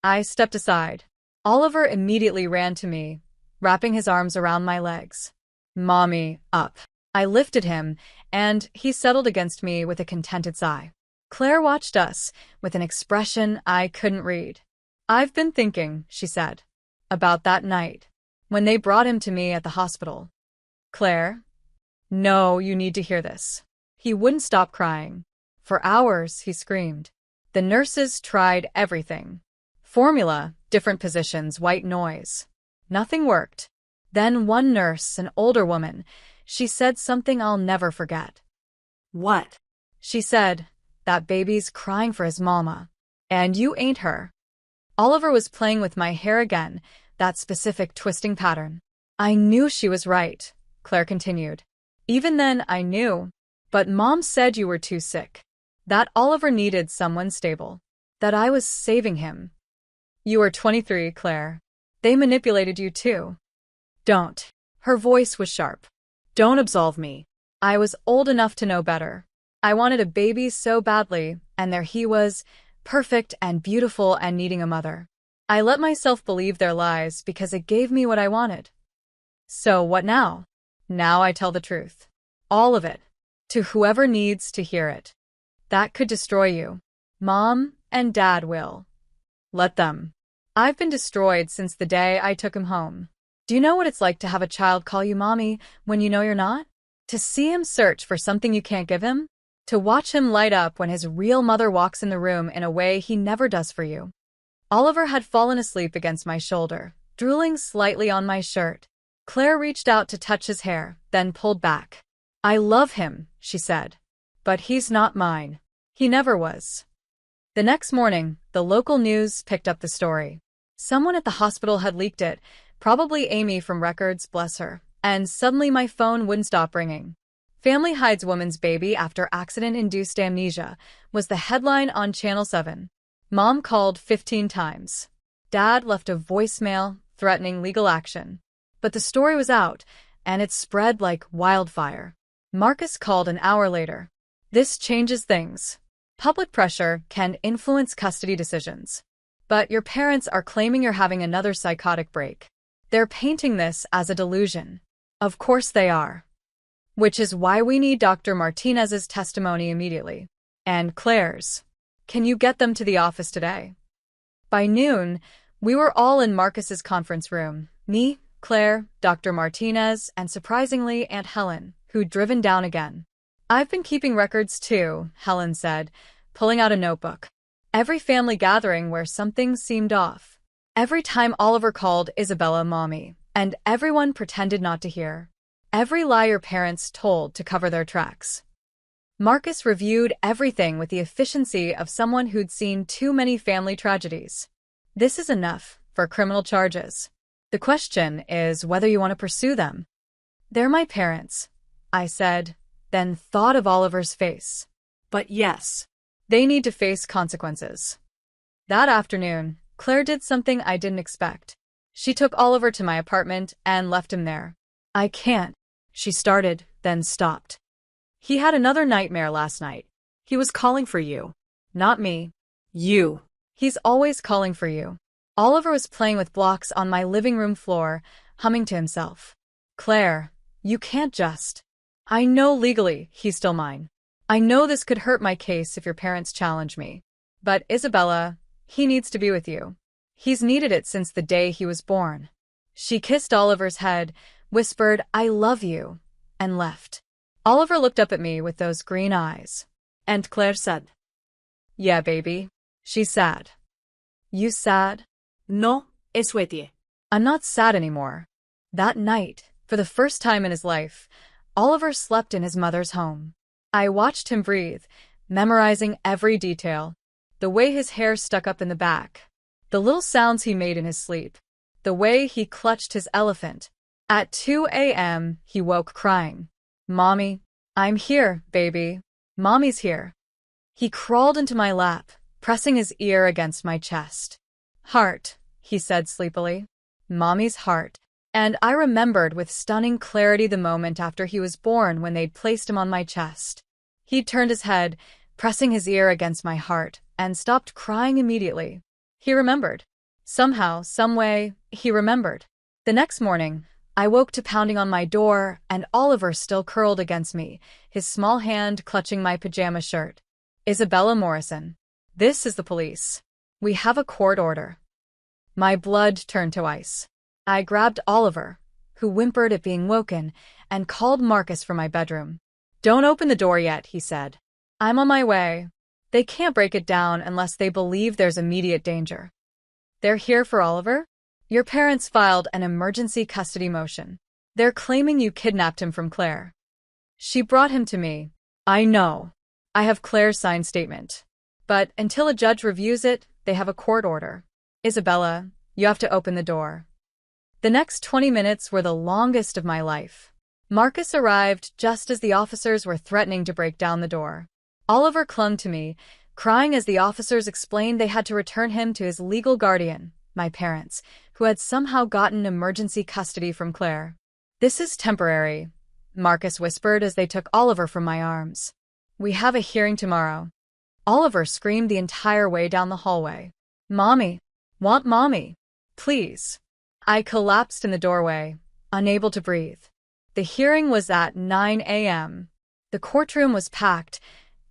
I stepped aside. Oliver immediately ran to me, wrapping his arms around my legs. Mommy, up. I lifted him, and he settled against me with a contented sigh. Claire watched us, with an expression I couldn't read. I've been thinking, she said, about that night, when they brought him to me at the hospital. Claire? No, you need to hear this. He wouldn't stop crying. For hours, he screamed. The nurses tried everything. Formula, different positions, white noise. Nothing worked. Then one nurse, an older woman, she said something I'll never forget. What? She said, that baby's crying for his mama. And you ain't her. Oliver was playing with my hair again, that specific twisting pattern. I knew she was right, Claire continued. Even then, I knew. But Mom said you were too sick. That Oliver needed someone stable. That I was saving him. You are 23, Claire. They manipulated you too. Don't. Her voice was sharp. Don't absolve me. I was old enough to know better. I wanted a baby so badly, and there he was, perfect and beautiful and needing a mother. I let myself believe their lies because it gave me what I wanted. So what now? Now I tell the truth. All of it. To whoever needs to hear it. That could destroy you. Mom and Dad will. Let them. I've been destroyed since the day I took him home. Do you know what it's like to have a child call you mommy when you know you're not? To see him search for something you can't give him? To watch him light up when his real mother walks in the room in a way he never does for you. Oliver had fallen asleep against my shoulder, drooling slightly on my shirt. Claire reached out to touch his hair, then pulled back. I love him, she said. But he's not mine. He never was. The next morning, the local news picked up the story. Someone at the hospital had leaked it, probably Amy from records, bless her, and suddenly my phone wouldn't stop ringing. Family hides woman's baby after accident-induced amnesia was the headline on Channel 7. Mom called 15 times. Dad left a voicemail threatening legal action. But the story was out, and it spread like wildfire. Marcus called an hour later. This changes things. Public pressure can influence custody decisions. But your parents are claiming you're having another psychotic break. They're painting this as a delusion. Of course they are. Which is why we need Dr. Martinez's testimony immediately. And Claire's. Can you get them to the office today? By noon, we were all in Marcus's conference room. Me, Claire, Dr. Martinez, and surprisingly, Aunt Helen, who'd driven down again. I've been keeping records too, Helen said, pulling out a notebook. Every family gathering where something seemed off. Every time Oliver called Isabella mommy, and everyone pretended not to hear. Every lie your parents told to cover their tracks. Marcus reviewed everything with the efficiency of someone who'd seen too many family tragedies. This is enough for criminal charges. The question is whether you want to pursue them. They're my parents, I said, then thought of Oliver's face. But yes. They need to face consequences. That afternoon, Claire did something I didn't expect. She took Oliver to my apartment and left him there. I can't, she started, then stopped. He had another nightmare last night. He was calling for you. Not me. You. He's always calling for you. Oliver was playing with blocks on my living room floor, humming to himself. Claire, you can't just. I know legally he's still mine. I know this could hurt my case if your parents challenge me. But Isabella, he needs to be with you. He's needed it since the day he was born. She kissed Oliver's head, whispered, I love you, and left. Oliver looked up at me with those green eyes. And Claire said, Yeah, baby. She's sad. You sad? No, Sweetie. I'm not sad anymore. That night, for the first time in his life, Oliver slept in his mother's home. I watched him breathe, memorizing every detail. The way his hair stuck up in the back. The little sounds he made in his sleep. The way he clutched his elephant. At 2 a.m., he woke crying. Mommy, I'm here, baby. Mommy's here. He crawled into my lap, pressing his ear against my chest. Heart, he said sleepily. Mommy's heart. And I remembered with stunning clarity the moment after he was born when they'd placed him on my chest. He'd turned his head, pressing his ear against my heart, and stopped crying immediately. He remembered. Somehow, someway, he remembered. The next morning, I woke to pounding on my door and Oliver still curled against me, his small hand clutching my pajama shirt. Isabella Morrison. This is the police. We have a court order. My blood turned to ice. I grabbed Oliver, who whimpered at being woken, and called Marcus from my bedroom. Don't open the door yet, he said. I'm on my way. They can't break it down unless they believe there's immediate danger. They're here for Oliver? Your parents filed an emergency custody motion. They're claiming you kidnapped him from Claire. She brought him to me. I know. I have Claire's signed statement. But until a judge reviews it, they have a court order. Isabella, you have to open the door. The next 20 minutes were the longest of my life. Marcus arrived just as the officers were threatening to break down the door. Oliver clung to me, crying as the officers explained they had to return him to his legal guardian, my parents, who had somehow gotten emergency custody from Claire. This is temporary, Marcus whispered as they took Oliver from my arms. We have a hearing tomorrow. Oliver screamed the entire way down the hallway. Mommy. Want mommy. Please. I collapsed in the doorway, unable to breathe. The hearing was at 9 a.m. The courtroom was packed.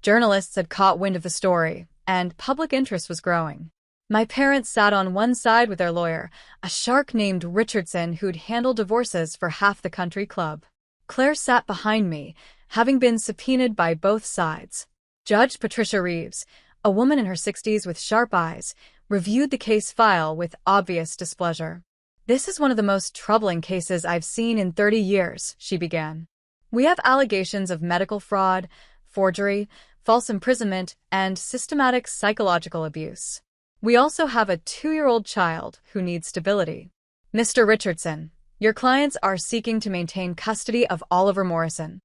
Journalists had caught wind of the story, and public interest was growing. My parents sat on one side with their lawyer, a shark named Richardson who'd handled divorces for half the country club. Claire sat behind me, having been subpoenaed by both sides. Judge Patricia Reeves, a woman in her 60s with sharp eyes, reviewed the case file with obvious displeasure. This is one of the most troubling cases I've seen in 30 years, she began. We have allegations of medical fraud, forgery, false imprisonment, and systematic psychological abuse. We also have a 2-year-old child who needs stability. Mr. Richardson, your clients are seeking to maintain custody of Oliver Morrison.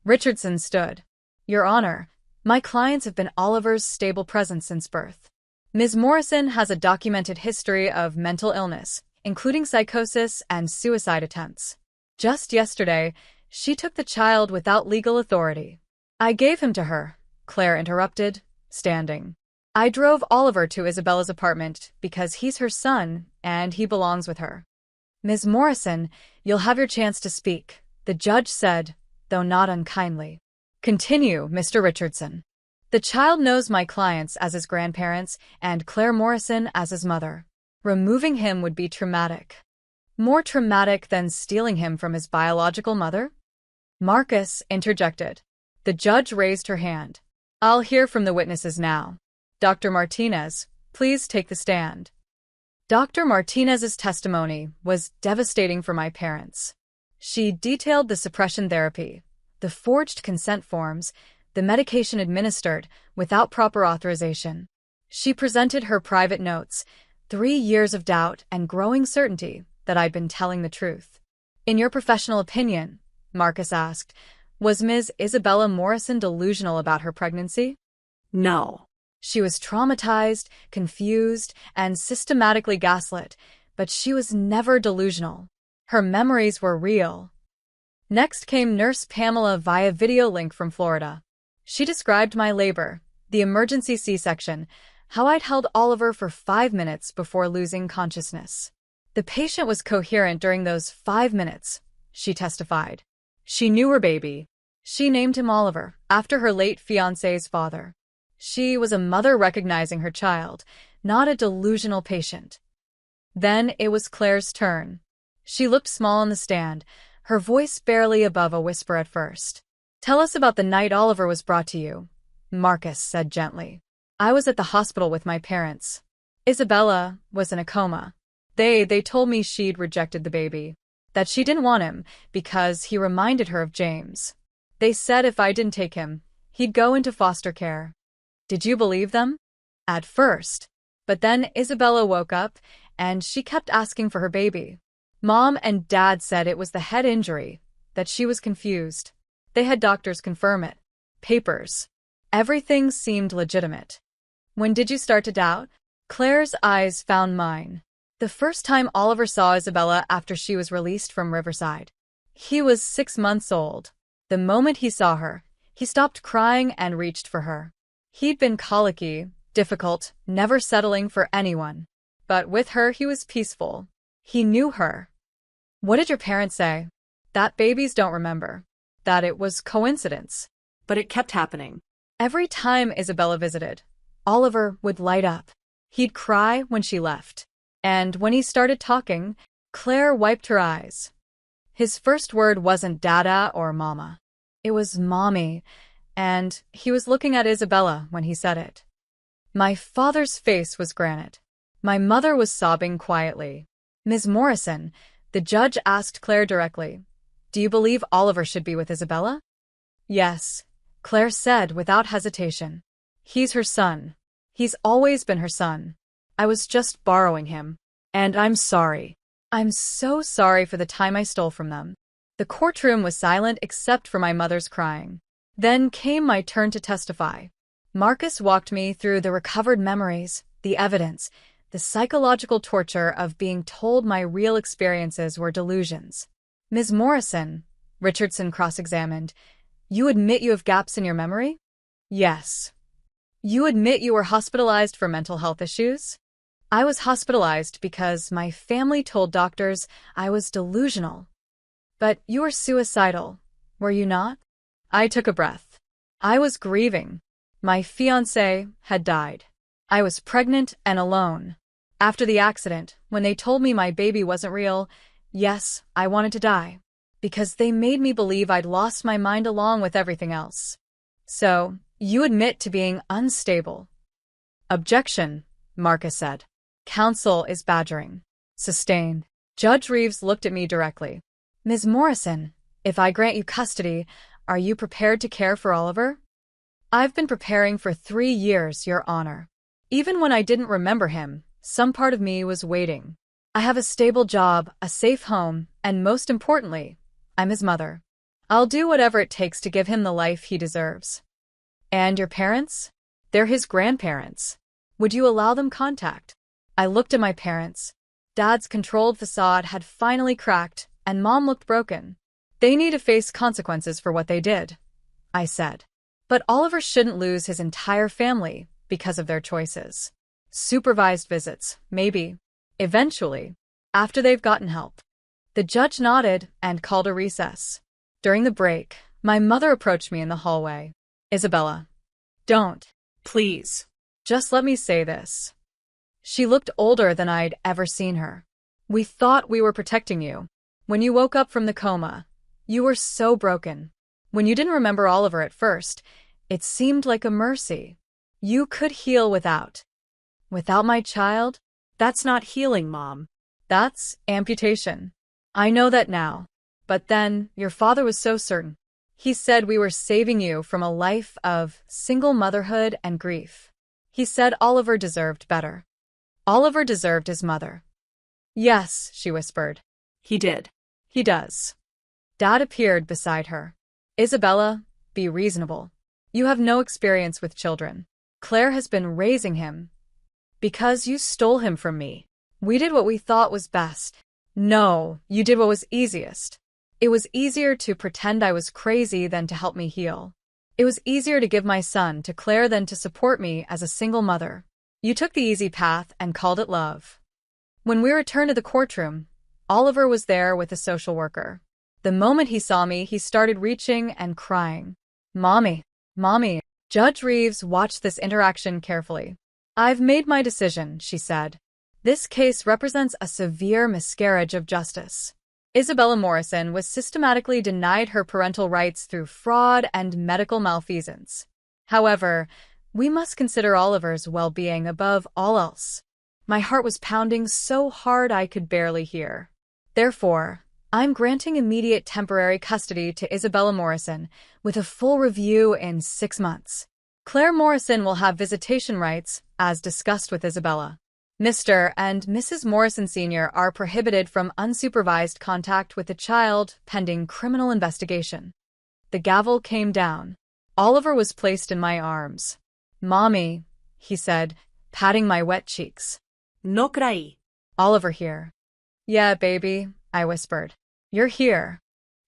Richardson stood. Your Honor, my clients have been Oliver's stable presence since birth. Ms. Morrison has a documented history of mental illness, including psychosis and suicide attempts. Just yesterday, she took the child without legal authority. I gave him to her, Claire interrupted, standing. I drove Oliver to Isabella's apartment because he's her son and he belongs with her. Ms. Morrison, you'll have your chance to speak, the judge said, though not unkindly. Continue, Mr. Richardson. The child knows my clients as his grandparents and Claire Morrison as his mother. Removing him would be traumatic. More traumatic than stealing him from his biological mother? Marcus interjected. The judge raised her hand. I'll hear from the witnesses now. Dr. Martinez, please take the stand. Dr. Martinez's testimony was devastating for my parents. She detailed the suppression therapy, the forged consent forms, the medication administered without proper authorization. She presented her private notes, 3 years of doubt and growing certainty that I'd been telling the truth. In your professional opinion, Marcus asked, was Ms. Isabella Morrison delusional about her pregnancy? No. She was traumatized, confused, and systematically gaslit, but she was never delusional. Her memories were real. Next came Nurse Pamela via video link from Florida. She described my labor, the emergency C-section, how I'd held Oliver for 5 minutes before losing consciousness. The patient was coherent during those 5 minutes, she testified. She knew her baby. She named him Oliver, after her late fiancé's father. She was a mother recognizing her child, not a delusional patient. Then it was Claire's turn. She looked small on the stand, her voice barely above a whisper at first. Tell us about the night Oliver was brought to you, Marcus said gently. I was at the hospital with my parents. Isabella was in a coma. They told me she'd rejected the baby, that she didn't want him because he reminded her of James. They said if I didn't take him, he'd go into foster care. Did you believe them? At first. But then Isabella woke up, and she kept asking for her baby. Mom and Dad said it was the head injury, that she was confused. They had doctors confirm it. Papers. Everything seemed legitimate. When did you start to doubt? Claire's eyes found mine. The first time Oliver saw Isabella after she was released from Riverside. He was 6 months old. The moment he saw her, he stopped crying and reached for her. He'd been colicky, difficult, never settling for anyone. But with her he was peaceful. He knew her. What did your parents say? That babies don't remember. That it was coincidence. But it kept happening. Every time Isabella visited, Oliver would light up. He'd cry when she left. And when he started talking, Claire wiped her eyes. His first word wasn't Dada or Mama. It was Mommy, and he was looking at Isabella when he said it. My father's face was granite. My mother was sobbing quietly. Ms. Morrison, the judge asked Claire directly, do you believe Oliver should be with Isabella? Yes, Claire said without hesitation. He's her son. He's always been her son. I was just borrowing him. And I'm sorry. I'm so sorry for the time I stole from them. The courtroom was silent except for my mother's crying. Then came my turn to testify. Marcus walked me through the recovered memories, the evidence, the psychological torture of being told my real experiences were delusions. Ms. Morrison, Richardson cross-examined, you admit you have gaps in your memory? Yes. You admit you were hospitalized for mental health issues? I was hospitalized because my family told doctors I was delusional. But you were suicidal, were you not? I took a breath. I was grieving. My fiancé had died. I was pregnant and alone. After the accident, when they told me my baby wasn't real, yes, I wanted to die. Because they made me believe I'd lost my mind along with everything else. So, you admit to being unstable. Objection, Marcus said. Counsel is badgering. Sustained. Judge Reeves looked at me directly. Ms. Morrison, if I grant you custody, are you prepared to care for Oliver? I've been preparing for 3 years, Your Honor. Even when I didn't remember him, some part of me was waiting. I have a stable job, a safe home, and most importantly, I'm his mother. I'll do whatever it takes to give him the life he deserves. And your parents? They're his grandparents. Would you allow them contact? I looked at my parents. Dad's controlled facade had finally cracked, and Mom looked broken. They need to face consequences for what they did, I said. But Oliver shouldn't lose his entire family because of their choices. Supervised visits, maybe. Eventually, after they've gotten help. The judge nodded and called a recess. During the break, my mother approached me in the hallway. Isabella, don't. Please. Just let me say this. She looked older than I'd ever seen her. We thought we were protecting you. When you woke up from the coma, you were so broken. When you didn't remember Oliver at first, it seemed like a mercy. You could heal without. Without my child? That's not healing, Mom. That's amputation. I know that now. But then, your father was so certain. He said we were saving you from a life of single motherhood and grief. He said Oliver deserved better. Oliver deserved his mother. Yes, she whispered. He did. He does. Dad appeared beside her. Isabella, be reasonable. You have no experience with children. Claire has been raising him. Because you stole him from me. We did what we thought was best. No, you did what was easiest. It was easier to pretend I was crazy than to help me heal. It was easier to give my son to Claire than to support me as a single mother. You took the easy path and called it love. When we returned to the courtroom, Oliver was there with a social worker. The moment he saw me, he started reaching and crying. Mommy, Mommy. Judge Reeves watched this interaction carefully. I've made my decision, she said. This case represents a severe miscarriage of justice. Isabella Morrison was systematically denied her parental rights through fraud and medical malfeasance. However, we must consider Oliver's well-being above all else. My heart was pounding so hard I could barely hear. Therefore, I'm granting immediate temporary custody to Isabella Morrison with a full review in 6 months. Claire Morrison will have visitation rights, as discussed with Isabella. Mr. and Mrs. Morrison Sr. are prohibited from unsupervised contact with the child pending criminal investigation. The gavel came down. Oliver was placed in my arms. Mommy, he said, patting my wet cheeks. No creí. Oliver here. Yeah, baby, I whispered. You're here.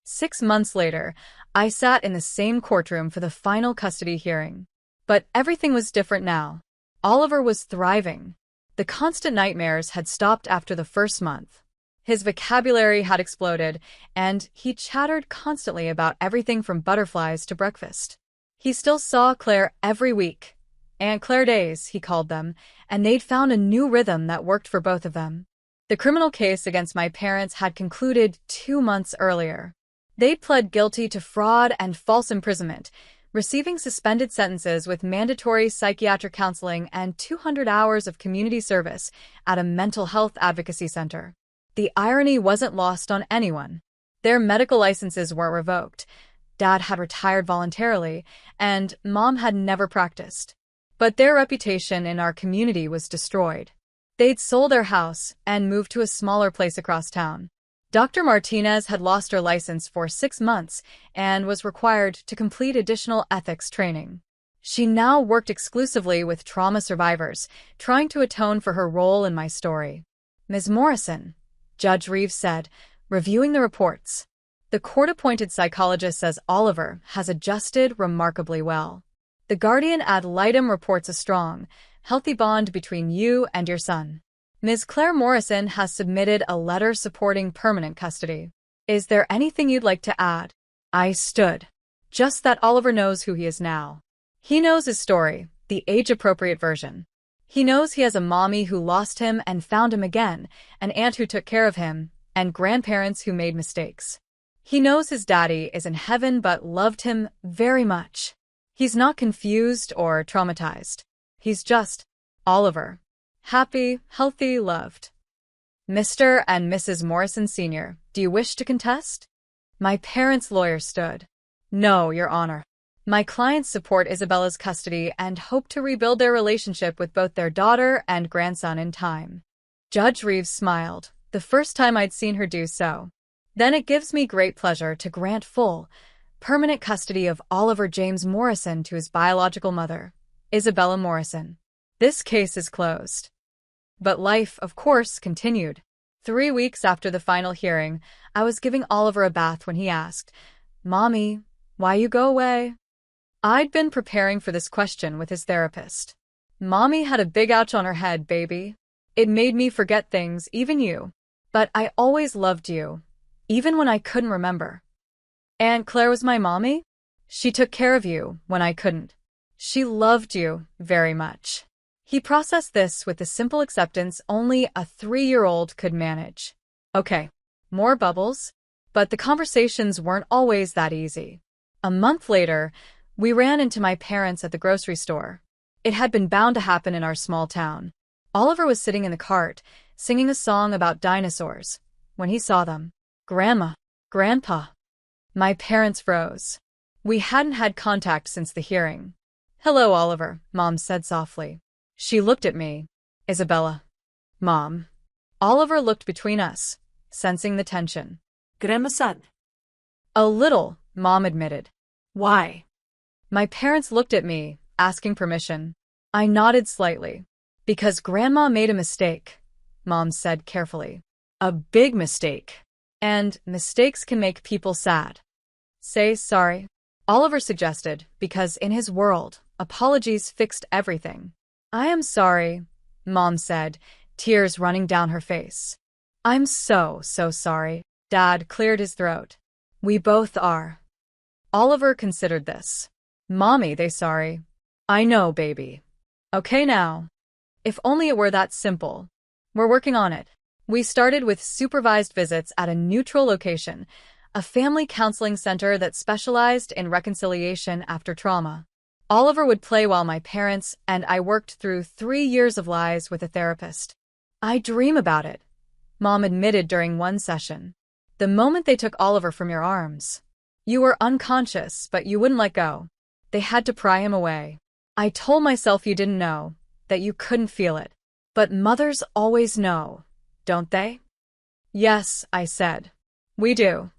6 months later, I sat in the same courtroom for the final custody hearing. But everything was different now. Oliver was thriving. The constant nightmares had stopped after the first month. His vocabulary had exploded, and he chattered constantly about everything from butterflies to breakfast. He still saw Claire every week. Aunt Claire days, he called them, and they'd found a new rhythm that worked for both of them. The criminal case against my parents had concluded 2 months earlier. They'd pled guilty to fraud and false imprisonment, receiving suspended sentences with mandatory psychiatric counseling and 200 hours of community service at a mental health advocacy center. The irony wasn't lost on anyone. Their medical licenses weren't revoked. Dad had retired voluntarily, and Mom had never practiced. But their reputation in our community was destroyed. They'd sold their house and moved to a smaller place across town. Dr. Martinez had lost her license for 6 months and was required to complete additional ethics training. She now worked exclusively with trauma survivors, trying to atone for her role in my story. Ms. Morrison, Judge Reeves said, reviewing the reports. The court-appointed psychologist says Oliver has adjusted remarkably well. The guardian ad litem reports a strong, healthy bond between you and your son. Ms. Claire Morrison has submitted a letter supporting permanent custody. Is there anything you'd like to add? I stood. Just that Oliver knows who he is now. He knows his story, the age-appropriate version. He knows he has a mommy who lost him and found him again, an aunt who took care of him, and grandparents who made mistakes. He knows his daddy is in heaven but loved him very much. He's not confused or traumatized. He's just Oliver. Happy, healthy, loved. Mr. and Mrs. Morrison Sr., do you wish to contest? My parents' lawyer stood. No, Your Honor. My clients support Isabella's custody and hope to rebuild their relationship with both their daughter and grandson in time. Judge Reeves smiled, the first time I'd seen her do so. Then it gives me great pleasure to grant full, permanent custody of Oliver James Morrison to his biological mother, Isabella Morrison. This case is closed. But life, of course, continued. 3 weeks after the final hearing, I was giving Oliver a bath when he asked, Mommy, why you go away? I'd been preparing for this question with his therapist. Mommy had a big ouch on her head, baby. It made me forget things, even you. But I always loved you, even when I couldn't remember. Aunt Claire was my mommy? She took care of you when I couldn't. She loved you very much. He processed this with the simple acceptance only a 3-year-old could manage. Okay, more bubbles. But the conversations weren't always that easy. A month later, we ran into my parents at the grocery store. It had been bound to happen in our small town. Oliver was sitting in the cart, singing a song about dinosaurs, when he saw them. Grandma, Grandpa. My parents froze. We hadn't had contact since the hearing. "Hello, Oliver," Mom said softly. She looked at me. "Isabella." "Mom." Oliver looked between us, sensing the tension. Grämsad. "A little," Mom admitted. Why? My parents looked at me, asking permission. I nodded slightly. "Because Grandma made a mistake," Mom said carefully. "A big mistake. And mistakes can make people sad." "Say sorry," Oliver suggested, because in his world, apologies fixed everything. "I am sorry," Mom said, tears running down her face. "I'm so sorry." Dad cleared his throat. "We both are." Oliver considered this. "Mommy, they sorry." "I know, baby." "Okay now." If only it were that simple. "We're working on it." We started with supervised visits at a neutral location, a family counseling center that specialized in reconciliation after trauma. Oliver would play while my parents and I worked through 3 years of lies with a therapist. "I dream about it," Mom admitted during one session. "The moment they took Oliver from your arms. You were unconscious, but you wouldn't let go. They had to pry him away. I told myself you didn't know, that you couldn't feel it. But mothers always know, don't they?" "Yes," I said. "We do."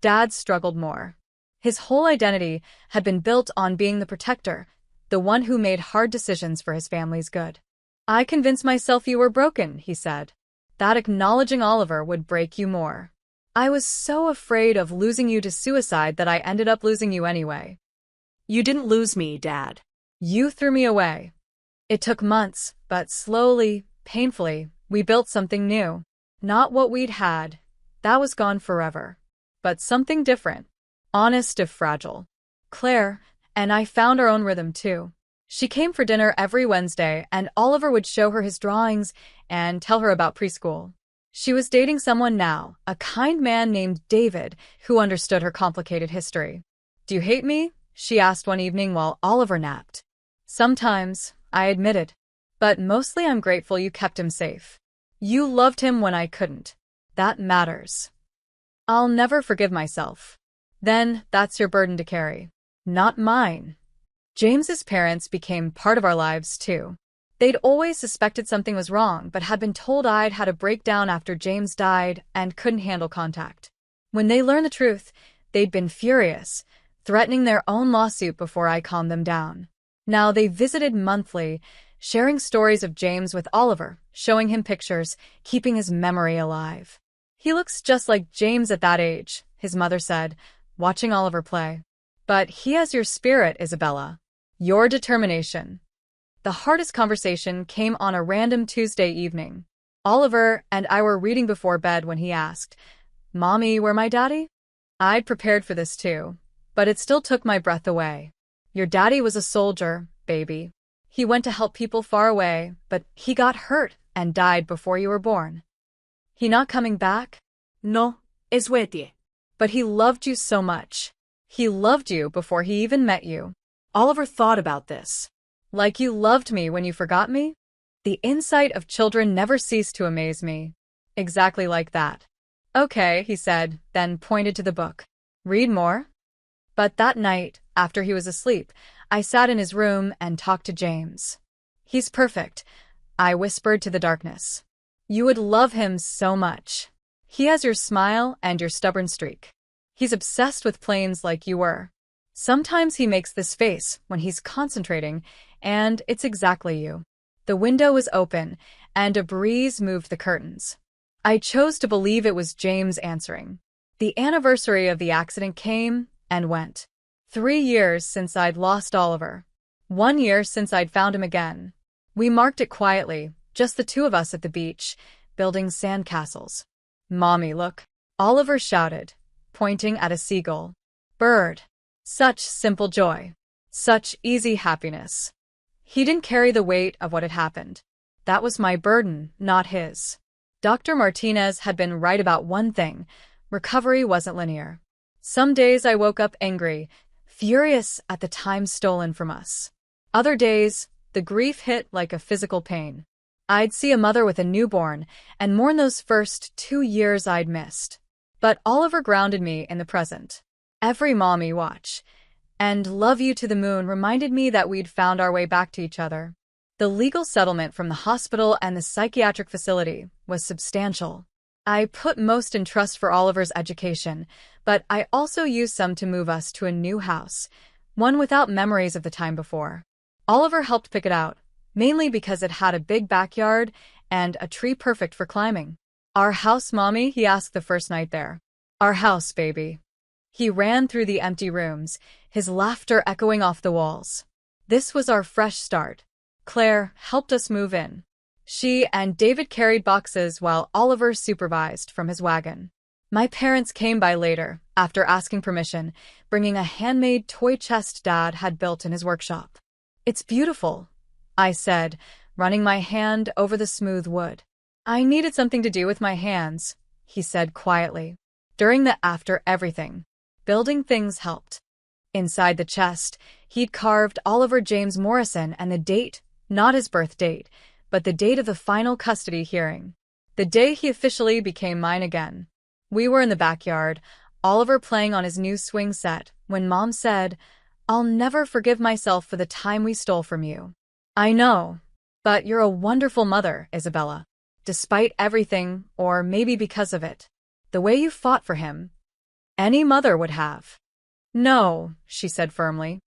Dad struggled more. His whole identity had been built on being the protector, the one who made hard decisions for his family's good. "I convinced myself you were broken," he said. "That acknowledging Oliver would break you more. I was so afraid of losing you to suicide that I ended up losing you anyway." You didn't lose me, Dad. "You threw me away." It took months, but slowly, painfully, we built something new. Not what we'd had. That was gone forever. But something different. Honest if fragile. Claire and I found our own rhythm too. She came for dinner every Wednesday, and Oliver would show her his drawings and tell her about preschool. She was dating someone now, a kind man named David, who understood her complicated history. "Do you hate me?" she asked one evening while Oliver napped. "Sometimes," I admitted. "But mostly I'm grateful you kept him safe. You loved him when I couldn't. That matters." "I'll never forgive myself." "Then that's your burden to carry. Not mine." James's parents became part of our lives too. They'd always suspected something was wrong, but had been told I'd had a breakdown after James died and couldn't handle contact. When they learned the truth, they'd been furious, threatening their own lawsuit before I calmed them down. Now they visited monthly, sharing stories of James with Oliver, showing him pictures, keeping his memory alive. "He looks just like James at that age," his mother said, watching Oliver play. "But he has your spirit, Isabella. Your determination." The hardest conversation came on a random Tuesday evening. Oliver and I were reading before bed when he asked, "Mommy, where my daddy?" I'd prepared for this too, but it still took my breath away. "Your daddy was a soldier, baby. He went to help people far away, but he got hurt and died before you were born." "He not coming back?" No, es wettie. "But he loved you so much. He loved you before he even met you." Oliver thought about this. "Like you loved me when you forgot me?" The insight of children never ceased to amaze me. "Exactly like that." "Okay," he said, then pointed to the book. "Read more?" But that night, after he was asleep, I sat in his room and talked to James. "He's perfect," I whispered to the darkness. "You would love him so much. He has your smile and your stubborn streak. He's obsessed with planes like you were. Sometimes he makes this face when he's concentrating, and it's exactly you." The window was open, and a breeze moved the curtains. I chose to believe it was James answering. The anniversary of the accident came and went. 3 years since I'd lost Oliver. 1 year since I'd found him again. We marked it quietly, just the two of us at the beach, building sandcastles. "Mommy, look," Oliver shouted, pointing at a seagull. "Bird." Such simple joy. Such easy happiness. He didn't carry the weight of what had happened. That was my burden, not his. Dr. Martinez had been right about one thing. Recovery wasn't linear. Some days I woke up angry, furious at the time stolen from us. Other days, the grief hit like a physical pain. I'd see a mother with a newborn and mourn those first 2 years I'd missed. But Oliver grounded me in the present. Every mommy watch, And love you to the moon reminded me that we'd found our way back to each other. The legal settlement from the hospital and the psychiatric facility was substantial. I put most in trust for Oliver's education, but I also used some to move us to a new house, one without memories of the time before. Oliver helped pick it out, mainly because it had a big backyard and a tree perfect for climbing. "Our house, Mommy?" he asked the first night there. "Our house, baby." He ran through the empty rooms, his laughter echoing off the walls. This was our fresh start. Claire helped us move in. She and David carried boxes while Oliver supervised from his wagon. My parents came by later, after asking permission, bringing a handmade toy chest Dad had built in his workshop. "It's beautiful," I said, running my hand over the smooth wood. "I needed something to do with my hands," he said quietly. During the after everything, building things helped. Inside the chest, he'd carved Oliver James Morrison and the date, not his birth date, but the date of the final custody hearing. The day he officially became mine again. We were in the backyard, Oliver playing on his new swing set, when Mom said, "I'll never forgive myself for the time we stole from you." "I know, but you're a wonderful mother, Isabella. Despite everything, or maybe because of it. The way you fought for him. Any mother would have." "No," she said firmly.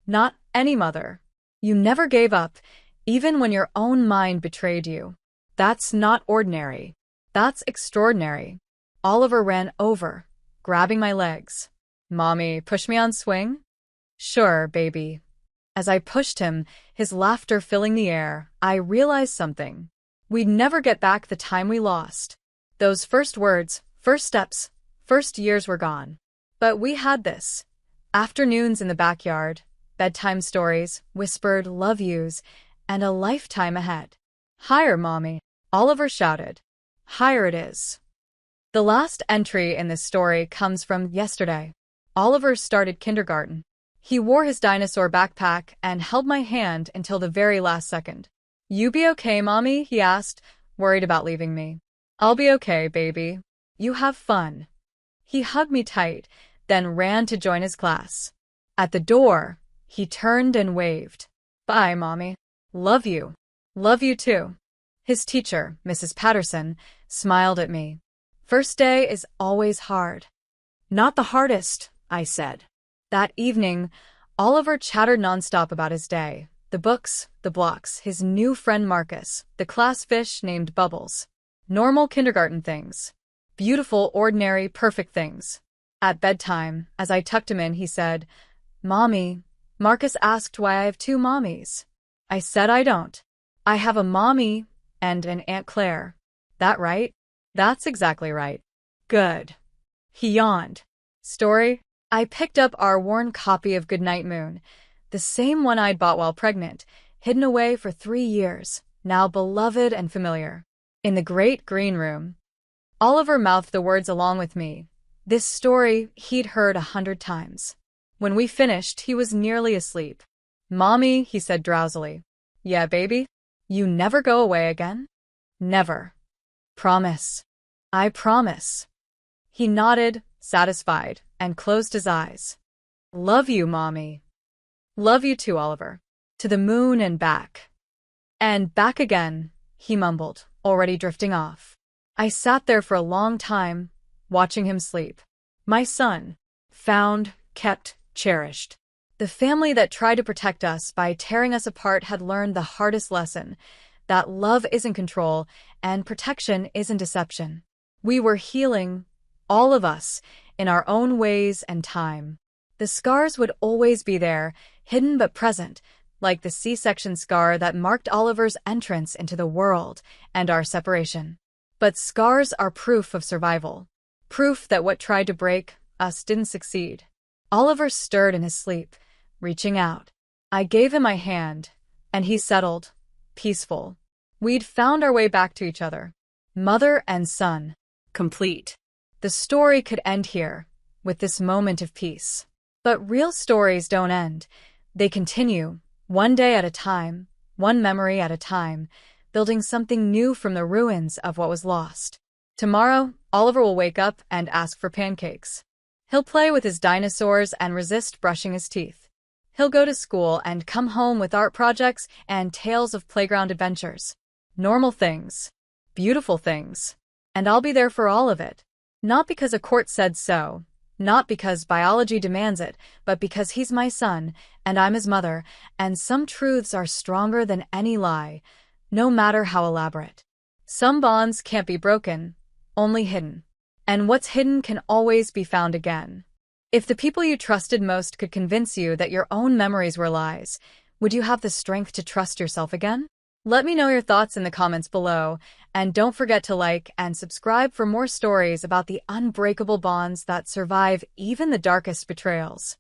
"Not any mother. You never gave up, even when your own mind betrayed you. That's not ordinary. That's extraordinary." Oliver ran over, grabbing my legs. "Mommy, push me on swing?" "Sure, baby." As I pushed him, his laughter filling the air, I realized something. We'd never get back the time we lost. Those first words, first steps, first years were gone. But we had this. Afternoons in the backyard, bedtime stories, whispered love yous, and a lifetime ahead. "Higher, Mommy," Oliver shouted. "Higher it is." The last entry in this story comes from yesterday. Oliver started kindergarten. He wore his dinosaur backpack and held my hand until the very last second. "You be okay, Mommy?" he asked, worried about leaving me. "I'll be okay, baby. You have fun." He hugged me tight, then ran to join his class. At the door, he turned and waved. "Bye, Mommy. Love you." "Love you too." His teacher, Mrs. Patterson, smiled at me. "First day is always hard." "Not the hardest," I said. That evening, Oliver chattered nonstop about his day. The books, the blocks, his new friend Marcus, the class fish named Bubbles. Normal kindergarten things. Beautiful, ordinary, perfect things. At bedtime, as I tucked him in, he said, "Mommy, Marcus asked why I have two mommies." I said I don't. "I have a mommy and an Aunt Claire." "That right?" "That's exactly right." "Good." He yawned. Story? I picked up our worn copy of Goodnight Moon, the same one I'd bought while pregnant, hidden away for 3 years, now beloved and familiar. In the great green room, Oliver mouthed the words along with me. This story he'd heard 100 times. When we finished, he was nearly asleep. "Mommy," he said drowsily. "Yeah, baby? You never go away again?" "Never." "Promise." "I promise." He nodded, satisfied, and closed his eyes. "Love you, Mommy." "Love you too, Oliver. To the moon and back." "And back again," he mumbled, already drifting off. I sat there for a long time, watching him sleep. My son. Found, kept, cherished. The family that tried to protect us by tearing us apart had learned the hardest lesson, that love isn't control and protection isn't deception. We were healing, all of us, in our own ways and time. The scars would always be there, hidden but present, like the C-section scar that marked Oliver's entrance into the world and our separation. But scars are proof of survival. Proof that what tried to break us didn't succeed. Oliver stirred in his sleep, reaching out. I gave him my hand, and he settled, peaceful. We'd found our way back to each other. Mother and son. Complete. The story could end here, with this moment of peace. But real stories don't end. They continue, one day at a time, one memory at a time, building something new from the ruins of what was lost. Tomorrow, Oliver will wake up and ask for pancakes. He'll play with his dinosaurs and resist brushing his teeth. He'll go to school and come home with art projects and tales of playground adventures. Normal things. Beautiful things. And I'll be there for all of it. Not because a court said so, not because biology demands it, but because he's my son, and I'm his mother, and some truths are stronger than any lie, no matter how elaborate. Some bonds can't be broken, only hidden. And what's hidden can always be found again. If the people you trusted most could convince you that your own memories were lies, would you have the strength to trust yourself again? Let me know your thoughts in the comments below, and don't forget to like and subscribe for more stories about the unbreakable bonds that survive even the darkest betrayals.